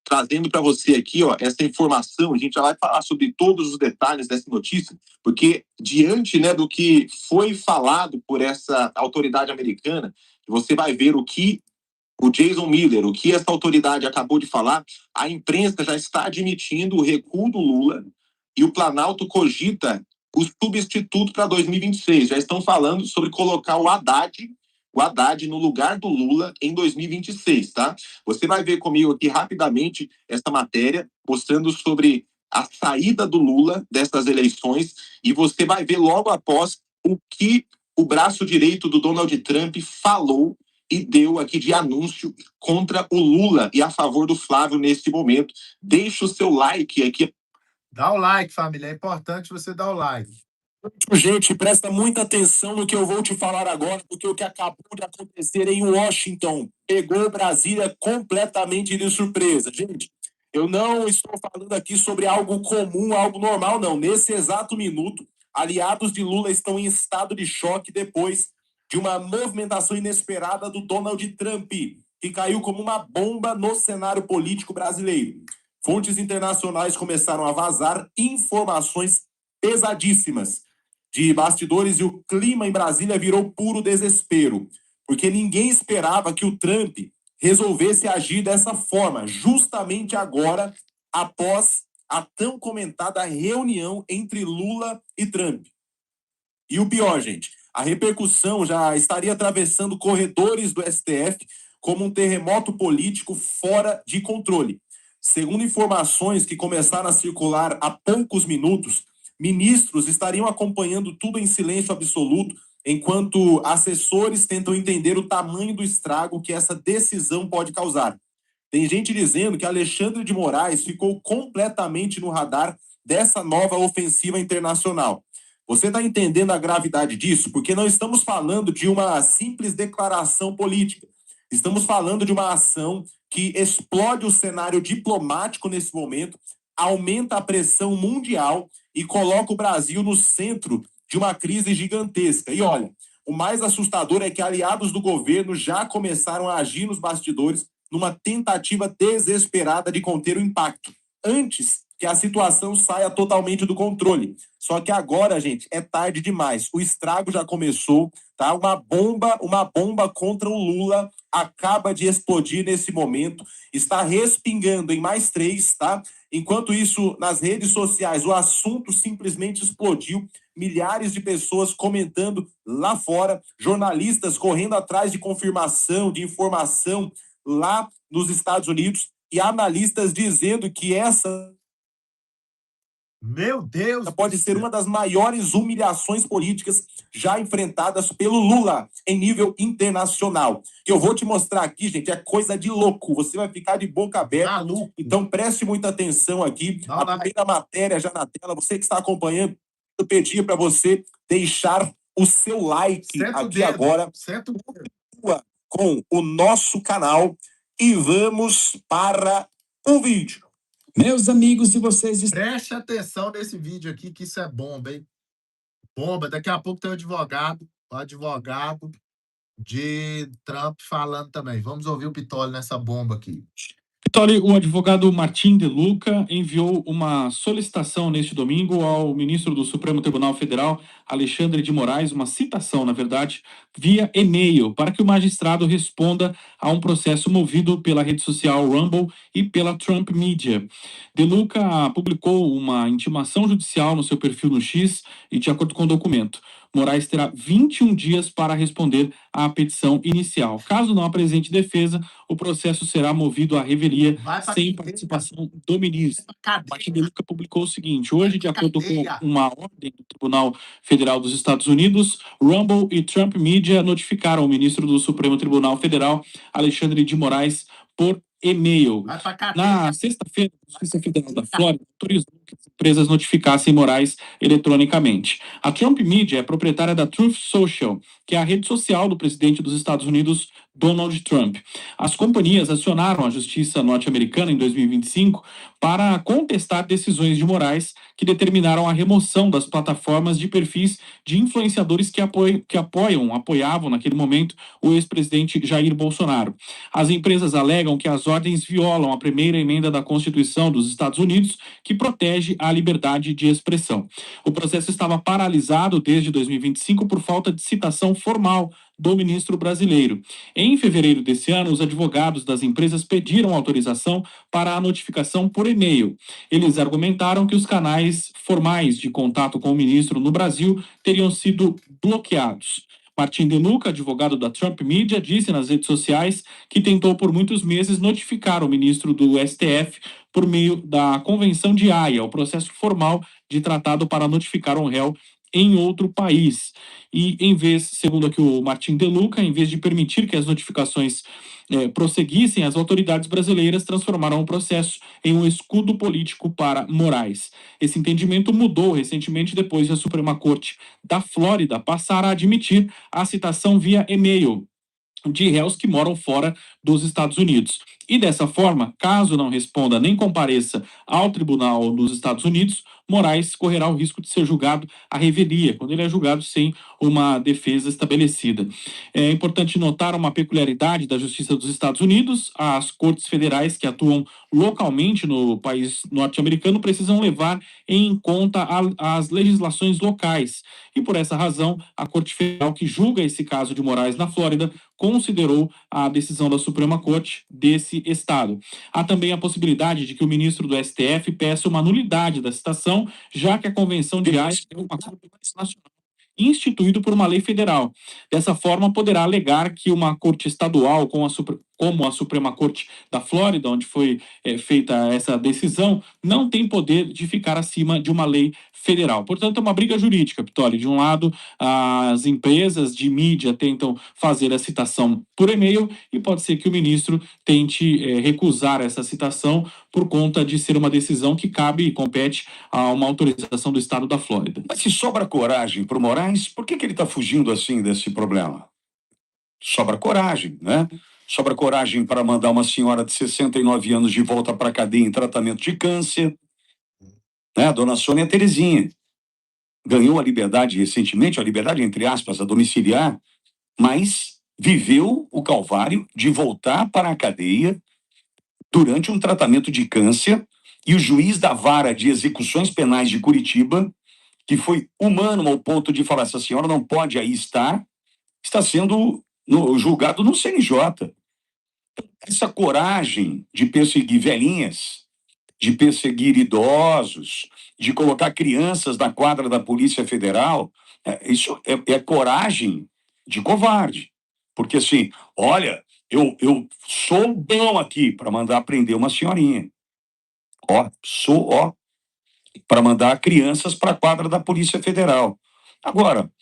trazendo para você aqui, ó, essa informação. A gente já vai falar sobre todos os detalhes dessa notícia, porque diante, né, do que foi falado por essa autoridade americana, você vai ver o que o Jason Miller, o que essa autoridade acabou de falar. A imprensa já está admitindo o recuo do Lula e o Planalto cogita o substituto para 2026. Já estão falando sobre colocar o Haddad no lugar do Lula em 2026, tá? Você vai ver comigo aqui rapidamente essa matéria mostrando sobre a saída do Lula dessas eleições e você vai ver logo após o que o braço direito do Donald Trump falou e deu aqui de anúncio contra o Lula e a favor do Flávio nesse momento. Deixa o seu like aqui. Dá o like, família. É importante você dar o like. Gente, presta muita atenção no que eu vou te falar agora, porque o que acabou de acontecer em Washington pegou Brasília completamente de surpresa. Gente, eu não estou falando aqui sobre algo comum, algo normal, não. Nesse exato minuto, aliados de Lula estão em estado de choque depois de uma movimentação inesperada do Donald Trump, que caiu como uma bomba no cenário político brasileiro. Fontes internacionais começaram a vazar informações pesadíssimas de bastidores e o clima em Brasília virou puro desespero, porque ninguém esperava que o Trump resolvesse agir dessa forma, justamente agora, após a tão comentada reunião entre Lula e Trump. E o pior, gente, a repercussão já estaria atravessando corredores do STF como um terremoto político fora de controle. Segundo informações que começaram a circular há poucos minutos, ministros estariam acompanhando tudo em silêncio absoluto enquanto assessores tentam entender o tamanho do estrago que essa decisão pode causar. Tem gente dizendo que Alexandre de Moraes ficou completamente no radar dessa nova ofensiva internacional. Você está entendendo a gravidade disso? Porque não estamos falando de uma simples declaração política. Estamos falando de uma ação que explode o cenário diplomático nesse momento, aumenta a pressão mundial e coloca o Brasil no centro de uma crise gigantesca. E olha, o mais assustador é que aliados do governo já começaram a agir nos bastidores numa tentativa desesperada de conter o impacto, antes que a situação saia totalmente do controle. Só que agora, gente, é tarde demais. O estrago já começou, tá? Uma bomba contra o Lula acaba de explodir nesse momento, está respingando em mais 3, tá? Enquanto isso, nas redes sociais, o assunto simplesmente explodiu. Milhares de pessoas comentando lá fora, jornalistas correndo atrás de confirmação, de informação lá nos Estados Unidos, e analistas dizendo que essa Meu Deus! pode ser uma das maiores humilhações políticas já enfrentadas pelo Lula em nível internacional. Que eu vou te mostrar aqui, gente, é coisa de louco. Você vai ficar de boca aberta. Maluco. Então preste muita atenção aqui. Não, a primeira matéria já na tela. Você que está acompanhando, eu pedi para você deixar o seu like Senta o aqui dedo. agora Senta o dedo. com o nosso canal e vamos para o vídeo. Meus amigos, se vocês... Preste atenção nesse vídeo aqui, que isso é bomba, hein? Bomba. Daqui a pouco tem o advogado de Trump falando também. Vamos ouvir o Pitoli nessa bomba aqui. Pitoli, o advogado Martin De Luca enviou uma solicitação neste domingo ao ministro do Supremo Tribunal Federal, Alexandre de Moraes, uma citação, na verdade, via e-mail, para que o magistrado responda a um processo movido pela rede social Rumble e pela Trump Media. De Luca publicou uma intimação judicial no seu perfil no X e, de acordo com o documento, Moraes terá 21 dias para responder à petição inicial. Caso não apresente defesa, o processo será movido à revelia sem participação do ministro. Martin De Luca publicou o seguinte: hoje, de acordo com uma ordem do Tribunal Federal dos Estados Unidos, Rumble e Trump Media notificaram o ministro do Supremo Tribunal Federal, Alexandre de Moraes, por e-mail. Na sexta-feira, a Justiça Federal da Flórida autorizou que as empresas notificassem Moraes eletronicamente. A Trump Media é proprietária da Truth Social, que é a rede social do presidente dos Estados Unidos, Donald Trump. As companhias acionaram a Justiça norte-americana em 2025 para contestar decisões de Moraes que determinaram a remoção das plataformas de perfis de influenciadores que apoiavam naquele momento o ex-presidente Jair Bolsonaro. As empresas alegam que as ordens violam a primeira emenda da Constituição dos Estados Unidos, que protege a liberdade de expressão. O processo estava paralisado desde 2025 por falta de citação formal do ministro brasileiro. Em fevereiro desse ano, os advogados das empresas pediram autorização para a notificação por e-mail. Eles argumentaram que os canais formais de contato com o ministro no Brasil teriam sido bloqueados. Martin De Luca, advogado da Trump Media, disse nas redes sociais que tentou por muitos meses notificar o ministro do STF por meio da Convenção de Haia, o processo formal de tratado para notificar um réu em outro país. E segundo aqui o Martin De Luca, em vez de permitir que as notificações prosseguissem, as autoridades brasileiras transformaram o processo em um escudo político para Moraes. Esse entendimento mudou recentemente depois de a Suprema Corte da Flórida passar a admitir a citação via e-mail de réus que moram fora dos Estados Unidos. E dessa forma, caso não responda nem compareça ao tribunal dos Estados Unidos, Moraes correrá o risco de ser julgado à revelia, quando ele é julgado sem uma defesa estabelecida. É importante notar uma peculiaridade da Justiça dos Estados Unidos: as cortes federais que atuam localmente no país norte-americano precisam levar em conta as legislações locais. E por essa razão, a Corte Federal que julga esse caso de Moraes na Flórida considerou a decisão da Suprema Corte desse estado. Há também a possibilidade de que o ministro do STF peça uma nulidade da citação, já que a Convenção de Haia é um acordo internacional instituído por uma lei federal. Dessa forma, poderá alegar que uma corte estadual, como a Suprema... como a Suprema Corte da Flórida, onde foi feita essa decisão, não tem poder de ficar acima de uma lei federal. Portanto, é uma briga jurídica, Pitoli. De um lado, as empresas de mídia tentam fazer a citação por e-mail e pode ser que o ministro tente recusar essa citação por conta de ser uma decisão que cabe e compete a uma autorização do estado da Flórida. Mas se sobra coragem para o Moraes, por que ele está fugindo assim desse problema? Sobra coragem, né? Sobra coragem para mandar uma senhora de 69 anos de volta para a cadeia em tratamento de câncer, né? A dona Sônia Terezinha ganhou a liberdade recentemente, a liberdade entre aspas, a domiciliar, mas viveu o calvário de voltar para a cadeia durante um tratamento de câncer, e o juiz da vara de execuções penais de Curitiba, que foi humano ao ponto de falar, essa senhora não pode aí estar, está sendo julgado no CNJ. Essa coragem de perseguir velhinhas, de perseguir idosos, de colocar crianças na quadra da Polícia Federal, isso é coragem de covarde. Porque assim, olha, eu sou bom aqui para mandar prender uma senhorinha. Sou para mandar crianças para a quadra da Polícia Federal. Agora,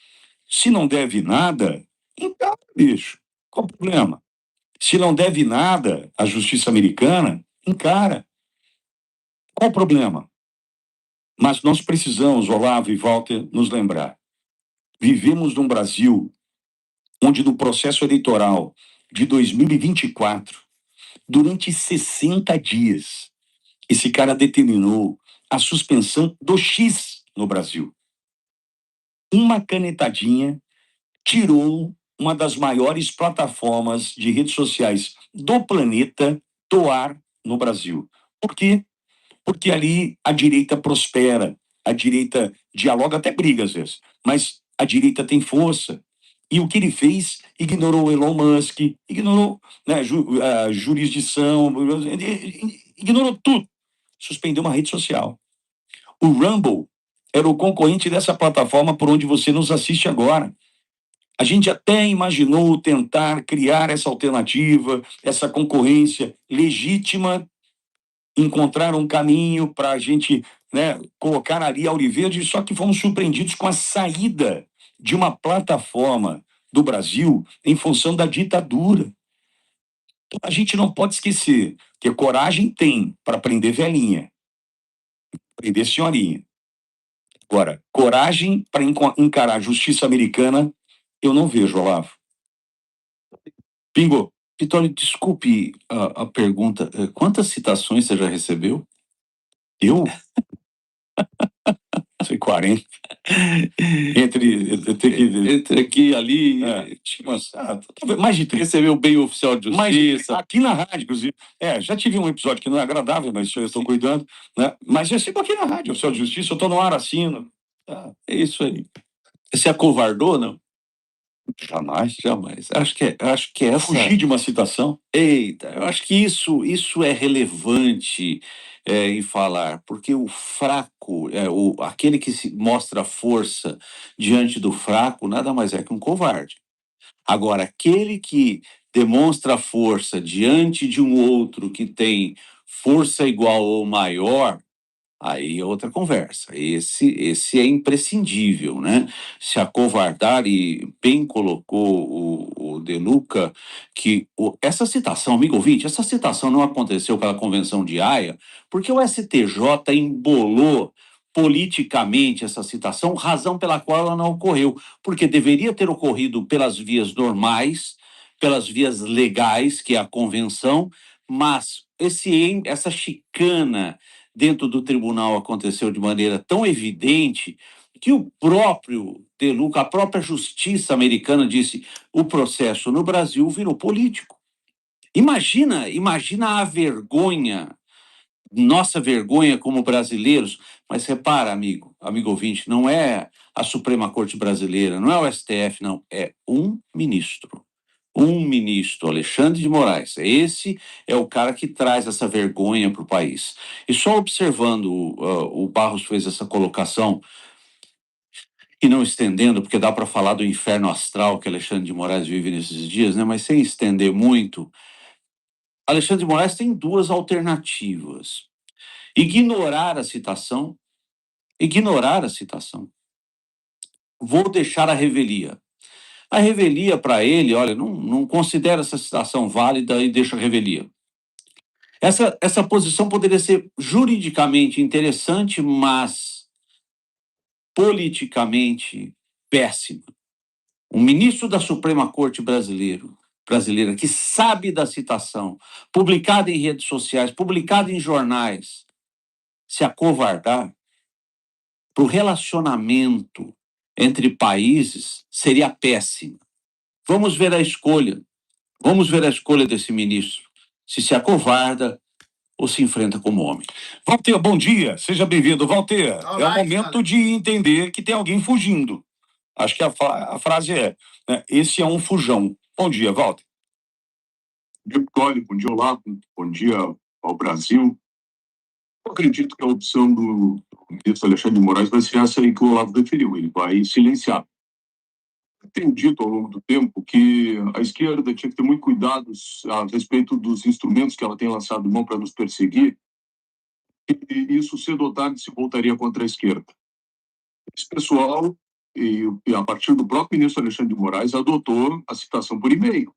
se não deve nada, então, bicho, qual o problema? Se não deve nada à justiça americana, encara. Qual o problema? Mas nós precisamos, Olavo e Walter, nos lembrar. Vivemos num Brasil onde no processo eleitoral de 2024, durante 60 dias, esse cara determinou a suspensão do X no Brasil. Uma canetadinha tirou uma das maiores plataformas de redes sociais do planeta do ar no Brasil. Por quê? Porque ali a direita prospera, a direita dialoga, até briga às vezes, mas a direita tem força. E o que ele fez? Ignorou o Elon Musk, ignorou, né, a jurisdição, ignorou tudo. Suspendeu uma rede social. O Rumble era o concorrente dessa plataforma por onde você nos assiste agora. A gente até imaginou tentar criar essa alternativa, essa concorrência legítima, encontrar um caminho para a gente, né, colocar ali a Oliverde, só que fomos surpreendidos com a saída de uma plataforma do Brasil em função da ditadura. Então, a gente não pode esquecer que coragem tem para prender velhinha, prender senhorinha. Agora, coragem para encarar a justiça americana, eu não vejo, Olavo. Pingo. Pitoli, desculpe a pergunta. Quantas citações você já recebeu? Eu? Sei 40. Entre aqui e ali. Mais de 30. Recebeu bem o oficial de justiça. Aqui na rádio, inclusive. Já tive um episódio que não é agradável, mas eu estou cuidando. Né? Mas recebo aqui na rádio, oficial de justiça, eu estou no ar, assino. É isso aí. Você acovardou, não? Jamais. Acho que essa... Fugir de uma citação? Eita, eu acho que isso é relevante em falar, porque o fraco, aquele que se mostra força diante do fraco, nada mais é que um covarde. Agora, aquele que demonstra força diante de um outro que tem força igual ou maior, aí é outra conversa. Esse é imprescindível, né? Se acovardar, e bem colocou o De Luca, que essa citação, amigo ouvinte, essa citação não aconteceu pela Convenção de Haia, porque o STJ embolou politicamente essa citação, razão pela qual ela não ocorreu, porque deveria ter ocorrido pelas vias normais, pelas vias legais, que é a convenção, mas essa chicana dentro do tribunal aconteceu de maneira tão evidente que o próprio De Luca, a própria justiça americana disse: o processo no Brasil virou político. Imagina a vergonha, nossa vergonha como brasileiros. Mas repara, amigo ouvinte, não é a Suprema Corte Brasileira, não é o STF, não, é um ministro, Alexandre de Moraes. Esse é o cara que traz essa vergonha para o país. E só observando, o Barros fez essa colocação, e não estendendo, porque dá para falar do inferno astral que Alexandre de Moraes vive nesses dias, né? Mas sem estender muito, Alexandre de Moraes tem duas alternativas: ignorar a citação, vou deixar a revelia. A revelia, para ele, olha, não considera essa citação válida e deixa a revelia. Essa posição poderia ser juridicamente interessante, mas politicamente péssima. Um ministro da Suprema Corte brasileira que sabe da citação, publicada em redes sociais, publicada em jornais, se acovardar para o relacionamento entre países seria péssima. Vamos ver a escolha desse ministro, se acovarda ou se enfrenta como homem. Walter, bom dia. Seja bem-vindo, Walter. É o Olá, momento Ricardo. de entender que tem alguém fugindo. Acho que a frase é, né, esse é um fujão. Bom dia, Walter. Bom dia, Cole. Bom dia, Olavo. Bom dia ao Brasil. Eu acredito que a opção do ministro Alexandre de Moraes vai ser essa aí que o Olavo referiu. Ele vai silenciar. Eu tenho dito ao longo do tempo que a esquerda tinha que ter muito cuidado a respeito dos instrumentos que ela tem lançado mão para nos perseguir, e isso cedo ou tarde se voltaria contra a esquerda. Esse pessoal, e a partir do próprio ministro Alexandre de Moraes, adotou a citação por e-mail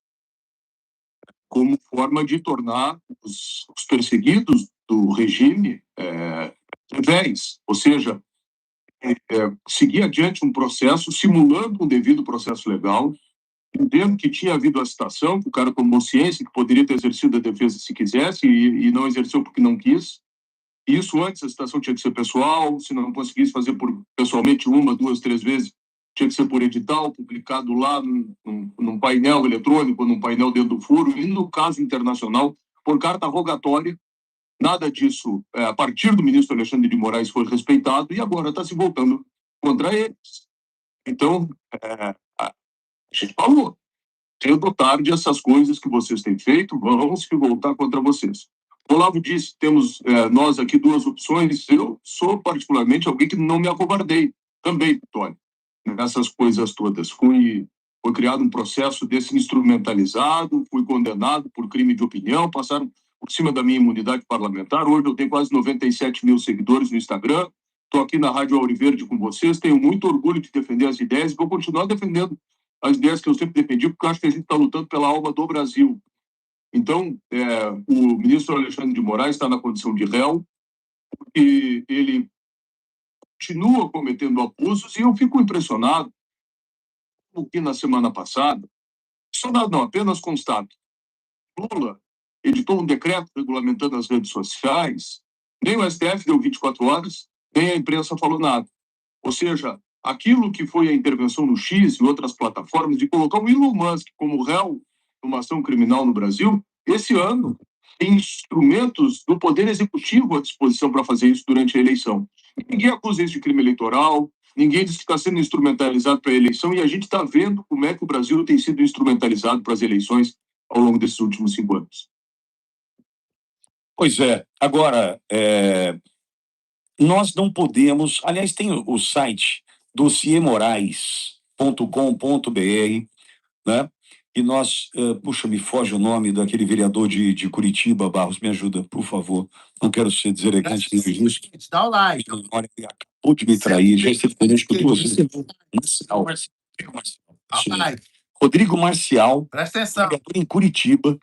como forma de tornar os perseguidos do regime revés, ou seja, seguir adiante um processo, simulando um devido processo legal, entendendo que tinha havido a citação, que o cara tomou ciência, que poderia ter exercido a defesa se quisesse, e não exerceu porque não quis. Isso antes, a citação tinha que ser pessoal, se não conseguisse fazer pessoalmente 1, 2, 3 vezes, tinha que ser por edital, publicado lá num painel eletrônico, num painel dentro do furo, e no caso internacional, por carta rogatória. Nada disso, a partir do ministro Alexandre de Moraes, foi respeitado, e agora está se voltando contra eles. Então, a gente falou, cedo ou tarde, essas coisas que vocês têm feito vão se voltar contra vocês. O Olavo disse, temos nós aqui duas opções. Eu sou particularmente alguém que não me acovardei também, Tony, nessas coisas todas. Foi criado um processo desse instrumentalizado, fui condenado por crime de opinião, passaram por cima da minha imunidade parlamentar. Hoje eu tenho quase 97 mil seguidores no Instagram, estou aqui na Rádio Auriverde com vocês, tenho muito orgulho de defender as ideias e vou continuar defendendo as ideias que eu sempre defendi, porque eu acho que a gente está lutando pela alma do Brasil. Então, o ministro Alexandre de Moraes está na condição de réu, porque ele continua cometendo abusos, e eu fico impressionado, porque na semana passada, não, apenas constato, Lula editou um decreto regulamentando as redes sociais, nem o STF deu 24 horas, nem a imprensa falou nada. Ou seja, aquilo que foi a intervenção no X e outras plataformas de colocar o Elon Musk como réu numa ação criminal no Brasil, esse ano tem instrumentos do Poder Executivo à disposição para fazer isso durante a eleição. Ninguém acusa isso de crime eleitoral, ninguém diz que está sendo instrumentalizado para a eleição, e a gente está vendo como é que o Brasil tem sido instrumentalizado para as eleições ao longo desses últimos 5 anos. Pois é. Agora, nós não podemos... Aliás, tem o site dossiemorais.com.br, né? E nós... puxa, me foge o nome daquele vereador de Curitiba, Barros, me ajuda, por favor. Não quero ser deselegante nem injusto. Dá o like. Olha, ele acabou de me trair, já esteve conosco duas vezes. Rodrigo Marcial, Presta atenção. vereador em Curitiba,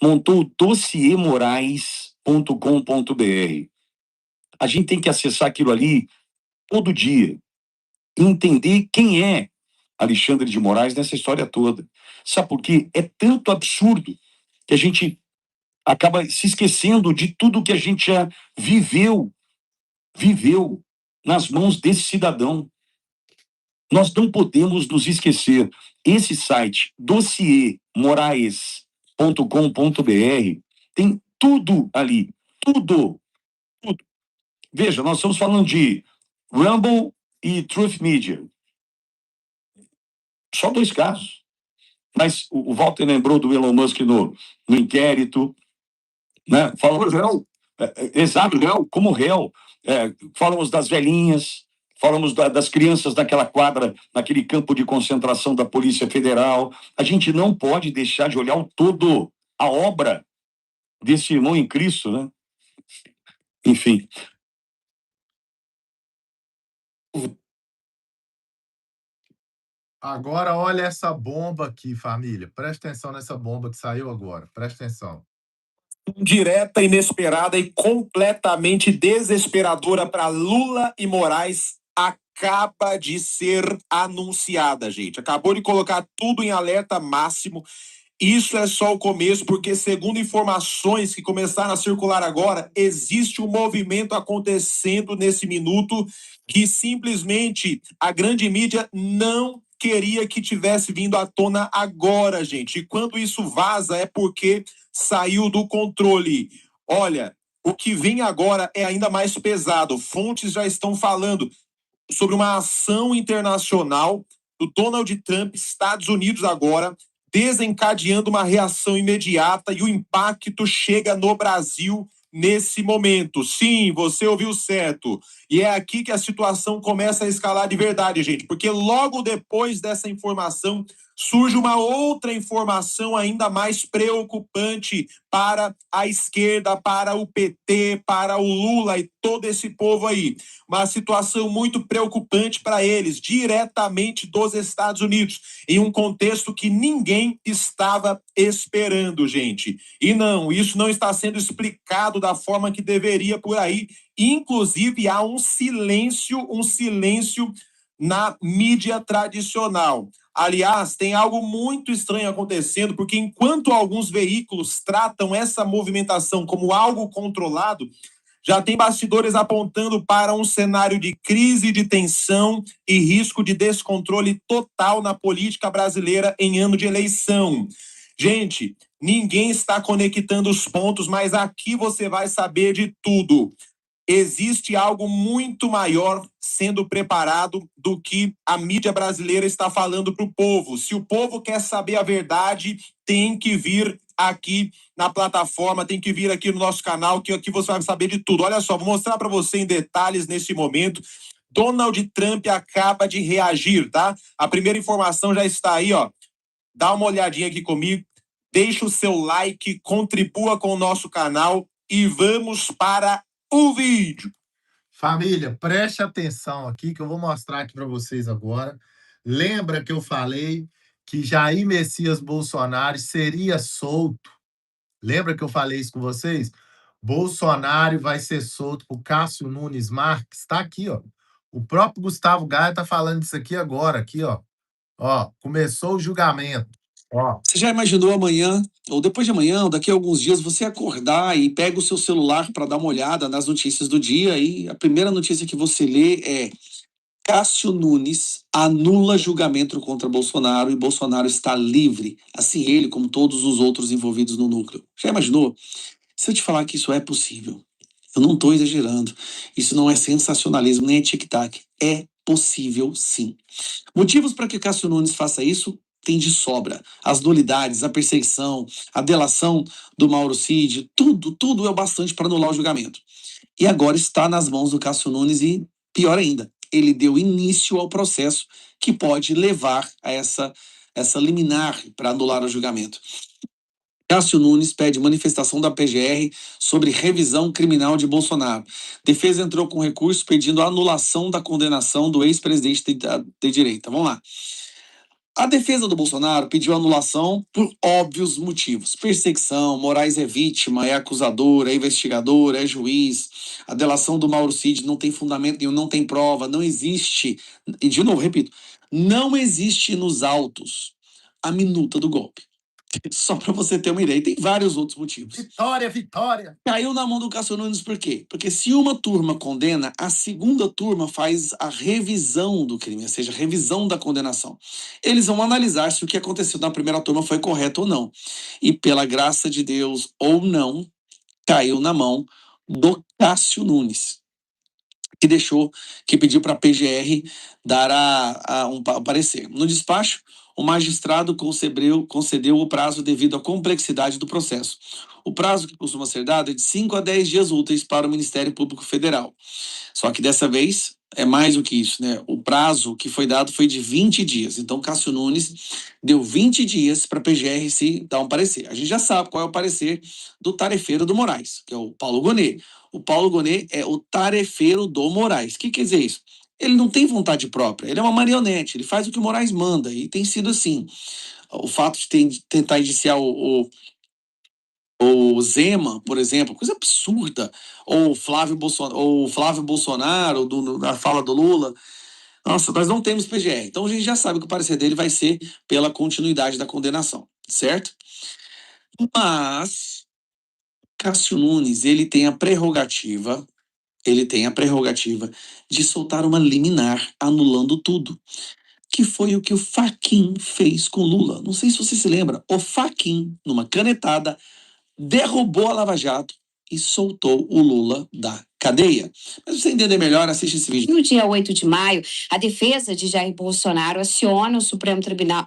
montou o dossiemorais.com.br. A gente tem que acessar aquilo ali todo dia e entender quem é Alexandre de Moraes nessa história toda. Sabe por quê? É tanto absurdo que a gente acaba se esquecendo de tudo que a gente já viveu nas mãos desse cidadão. Nós não podemos nos esquecer. Esse site, dossiemorais.com.br, tem tudo ali. Tudo. Veja, nós estamos falando de Rumble e Truth Media. Só 2 casos. Mas o Walter lembrou do Elon Musk no inquérito, né? Falamos réu. Exato, réu, como réu. Falamos das velhinhas, falamos das crianças naquela quadra, naquele campo de concentração da Polícia Federal. A gente não pode deixar de olhar o todo, a obra. desse irmão em Cristo, né? Enfim. Agora olha essa bomba aqui, família. Presta atenção nessa bomba que saiu agora. Presta atenção. Direta, inesperada e completamente desesperadora para Lula e Moraes acaba de ser anunciada, gente. Acabou de colocar tudo em alerta máximo. Isso é só o começo, porque segundo informações que começaram a circular agora, existe um movimento acontecendo nesse minuto que simplesmente a grande mídia não queria que tivesse vindo à tona agora, gente. E quando isso vaza é porque saiu do controle. Olha, o que vem agora é ainda mais pesado. Fontes já estão falando sobre uma ação internacional do Donald Trump, Estados Unidos agora, desencadeando uma reação imediata e o impacto chega no Brasil nesse momento. Sim, você ouviu certo. E é aqui que a situação começa a escalar de verdade, gente, porque logo depois dessa informação surge uma outra informação ainda mais preocupante para a esquerda, para o PT, para o Lula e todo esse povo aí. Uma situação muito preocupante para eles, diretamente dos Estados Unidos, em um contexto que ninguém estava esperando, gente. E não, isso não está sendo explicado da forma que deveria por aí. Inclusive, há um silêncio na mídia tradicional. Aliás, tem algo muito estranho acontecendo, porque enquanto alguns veículos tratam essa movimentação como algo controlado, já tem bastidores apontando para um cenário de crise, de tensão e risco de descontrole total na política brasileira em ano de eleição. Gente, ninguém está conectando os pontos, mas aqui você vai saber de tudo. Existe algo muito maior sendo preparado do que a mídia brasileira está falando para o povo. Se o povo quer saber a verdade, tem que vir aqui na plataforma, tem que vir aqui no nosso canal, que aqui você vai saber de tudo. Olha só, vou mostrar para você em detalhes nesse momento. Donald Trump acaba de reagir, tá? A primeira informação já está aí, ó. Dá uma olhadinha aqui comigo, deixa o seu like, contribua com o nosso canal e vamos para o vídeo. Família, preste atenção aqui que eu vou mostrar aqui para vocês agora. Lembra que eu falei que Jair Messias Bolsonaro seria solto? Lembra que eu falei isso com vocês? Bolsonaro vai ser solto por Cássio Nunes Marques. Está aqui, ó. O próprio Gustavo Gaia está falando disso aqui agora, aqui, ó. Ó, começou o julgamento. Ó. Você já imaginou amanhã, ou depois de amanhã, ou daqui a alguns dias, você acordar e pega o seu celular para dar uma olhada nas notícias do dia e a primeira notícia que você lê é: Cássio Nunes anula julgamento contra Bolsonaro e Bolsonaro está livre. Assim ele, como todos os outros envolvidos no núcleo. Já imaginou? Se eu te falar que isso é possível, eu não estou exagerando. Isso não é sensacionalismo, nem é tic-tac. É possível, sim. Motivos para que Cássio Nunes faça isso tem de sobra. As nulidades, a perseguição, a delação do Mauro Cid, tudo é o bastante para anular o julgamento. E agora está nas mãos do Cássio Nunes e, pior ainda, ele deu início ao processo que pode levar a essa liminar para anular o julgamento. Cássio Nunes pede manifestação da PGR sobre revisão criminal de Bolsonaro. Defesa entrou com recurso pedindo a anulação da condenação do ex-presidente de direita. Vamos lá. A defesa do Bolsonaro pediu anulação por óbvios motivos. Perseguição, Moraes é vítima, é acusador, é investigador, é juiz. A delação do Mauro Cid não tem fundamento nenhum, não tem prova, não existe. E de novo, repito, não existe nos autos a minuta do golpe. Só para você ter uma ideia. E tem vários outros motivos. Vitória, vitória! Caiu na mão do Cássio Nunes por quê? Porque se uma turma condena, a segunda turma faz a revisão do crime, ou seja, a revisão da condenação. Eles vão analisar se o que aconteceu na primeira turma foi correto ou não. E pela graça de Deus ou não, caiu na mão do Cássio Nunes, que pediu para a PGR dar um parecer. No despacho, o magistrado concedeu o prazo devido à complexidade do processo. O prazo que costuma ser dado é de 5 a 10 dias úteis para o Ministério Público Federal. Só que dessa vez, é mais do que isso, né? O prazo que foi dado foi de 20 dias. Então, Cássio Nunes deu 20 dias para a PGR dar um parecer. A gente já sabe qual é o parecer do tarefeiro do Moraes, que é o Paulo Gonet. O Paulo Gonet é o tarefeiro do Moraes. O que quer dizer isso? Ele não tem vontade própria, ele é uma marionete, ele faz o que o Moraes manda, e tem sido assim. O fato de tentar indiciar o Zema, por exemplo, coisa absurda, ou o Flávio Bolsonaro, da fala do Lula. Nossa, nós não temos PGR. Então a gente já sabe que o parecer dele vai ser pela continuidade da condenação, certo? Mas Cássio Nunes, ele tem a prerrogativa de soltar uma liminar anulando tudo, que foi o que o Fachin fez com Lula. Não sei se você se lembra, o Fachin, numa canetada, derrubou a Lava Jato e soltou o Lula da cadeia. Mas pra você entender melhor, assiste esse vídeo. No dia 8 de maio, a defesa de Jair Bolsonaro aciona o Supremo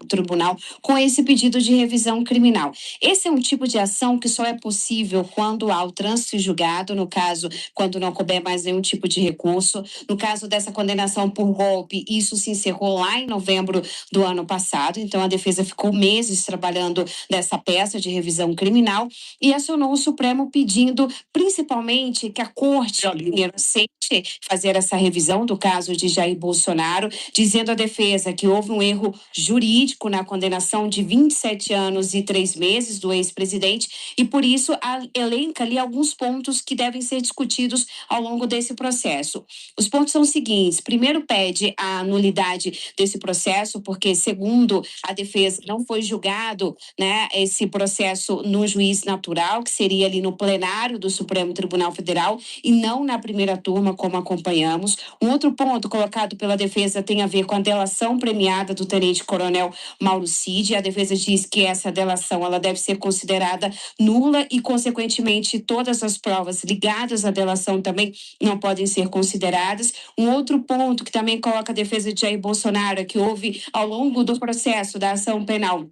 Tribunal com esse pedido de revisão criminal. Esse é um tipo de ação que só é possível quando há o trânsito julgado, no caso, quando não couber mais nenhum tipo de recurso. No caso dessa condenação por golpe, isso se encerrou lá em novembro do ano passado, então a defesa ficou meses trabalhando nessa peça de revisão criminal e acionou o Supremo pedindo, principalmente, que a Corte aceite fazer essa revisão do caso de Jair Bolsonaro, dizendo à defesa que houve um erro jurídico na condenação de 27 anos e 3 meses do ex-presidente e, por isso, elenca ali alguns pontos que devem ser discutidos ao longo desse processo. Os pontos são os seguintes. Primeiro, pede a nulidade desse processo, porque, segundo a defesa, não foi julgado, né, esse processo no juiz natural, que seria ali no plenário do Supremo Tribunal Federal, e não na primeira turma, como acompanhamos. Um outro ponto colocado pela defesa tem a ver com a delação premiada do tenente-coronel Mauro Cid. A defesa diz que essa delação ela deve ser considerada nula e, consequentemente, todas as provas ligadas à delação também não podem ser consideradas. Um outro ponto que também coloca a defesa de Jair Bolsonaro é que houve, ao longo do processo da ação penal,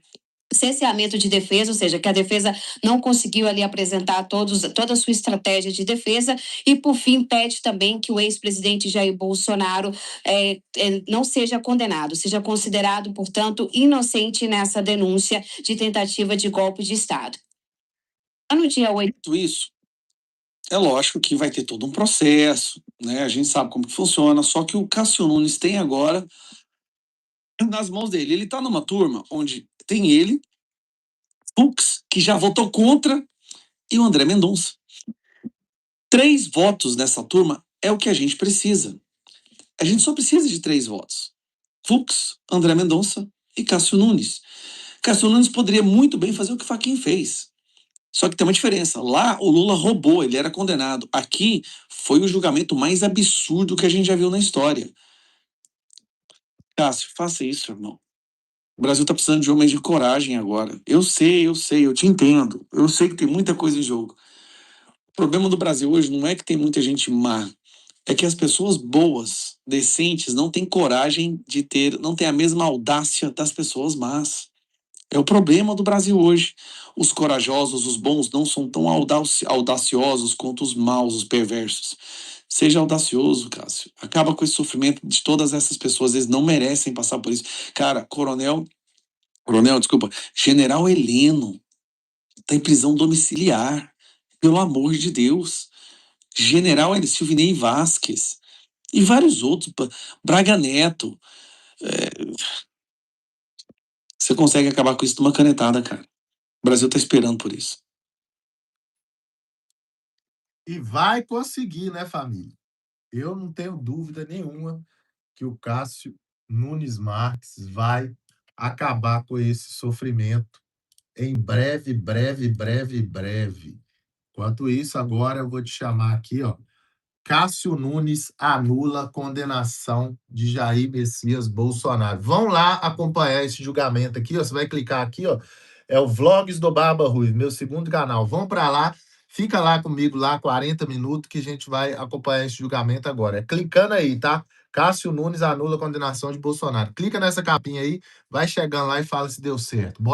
cerceamento de defesa, ou seja, que a defesa não conseguiu ali apresentar toda a sua estratégia de defesa e, por fim, pede também que o ex-presidente Jair Bolsonaro não seja condenado, seja considerado, portanto, inocente nessa denúncia de tentativa de golpe de Estado. No dia 8... Isso, é lógico que vai ter todo um processo, né? A gente sabe como que funciona, só que o Cássio Nunes tem agora nas mãos dele. Ele tá numa turma onde tem ele, Fux, que já votou contra, e o André Mendonça. 3 votos nessa turma é o que a gente precisa. A gente só precisa de 3 votos. Fux, André Mendonça e Cássio Nunes. Cássio Nunes poderia muito bem fazer o que o Fachin fez. Só que tem uma diferença. Lá o Lula roubou, ele era condenado. Aqui foi o julgamento mais absurdo que a gente já viu na história. Cássio, faça isso, irmão. O Brasil tá precisando de homens de coragem agora. Eu sei, eu te entendo. Eu sei que tem muita coisa em jogo. O problema do Brasil hoje não é que tem muita gente má. É que as pessoas boas, decentes, não têm coragem não têm a mesma audácia das pessoas más. É o problema do Brasil hoje. Os corajosos, os bons, não são tão audaciosos quanto os maus, os perversos. Seja audacioso, Cássio. Acaba com esse sofrimento de todas essas pessoas. Eles não merecem passar por isso. Cara, General Heleno tá em prisão domiciliar. Pelo amor de Deus. General Silvinei Vasquez e vários outros. Braga Neto. Você consegue acabar com isso numa canetada, cara. O Brasil tá esperando por isso. E vai conseguir, né, família? Eu não tenho dúvida nenhuma que o Cássio Nunes Marques vai acabar com esse sofrimento em breve. Enquanto isso, agora eu vou te chamar aqui, ó. Cássio Nunes anula condenação de Jair Messias Bolsonaro. Vão lá acompanhar esse julgamento aqui, ó. Você vai clicar aqui, ó. É o Vlogs do Barba Ruiva, meu segundo canal. Vão para lá, fica lá comigo lá 40 minutos que a gente vai acompanhar esse julgamento agora. É clicando aí, tá? Cássio Nunes anula condenação de Bolsonaro. Clica nessa capinha aí, vai chegando lá e fala se deu certo. Bora.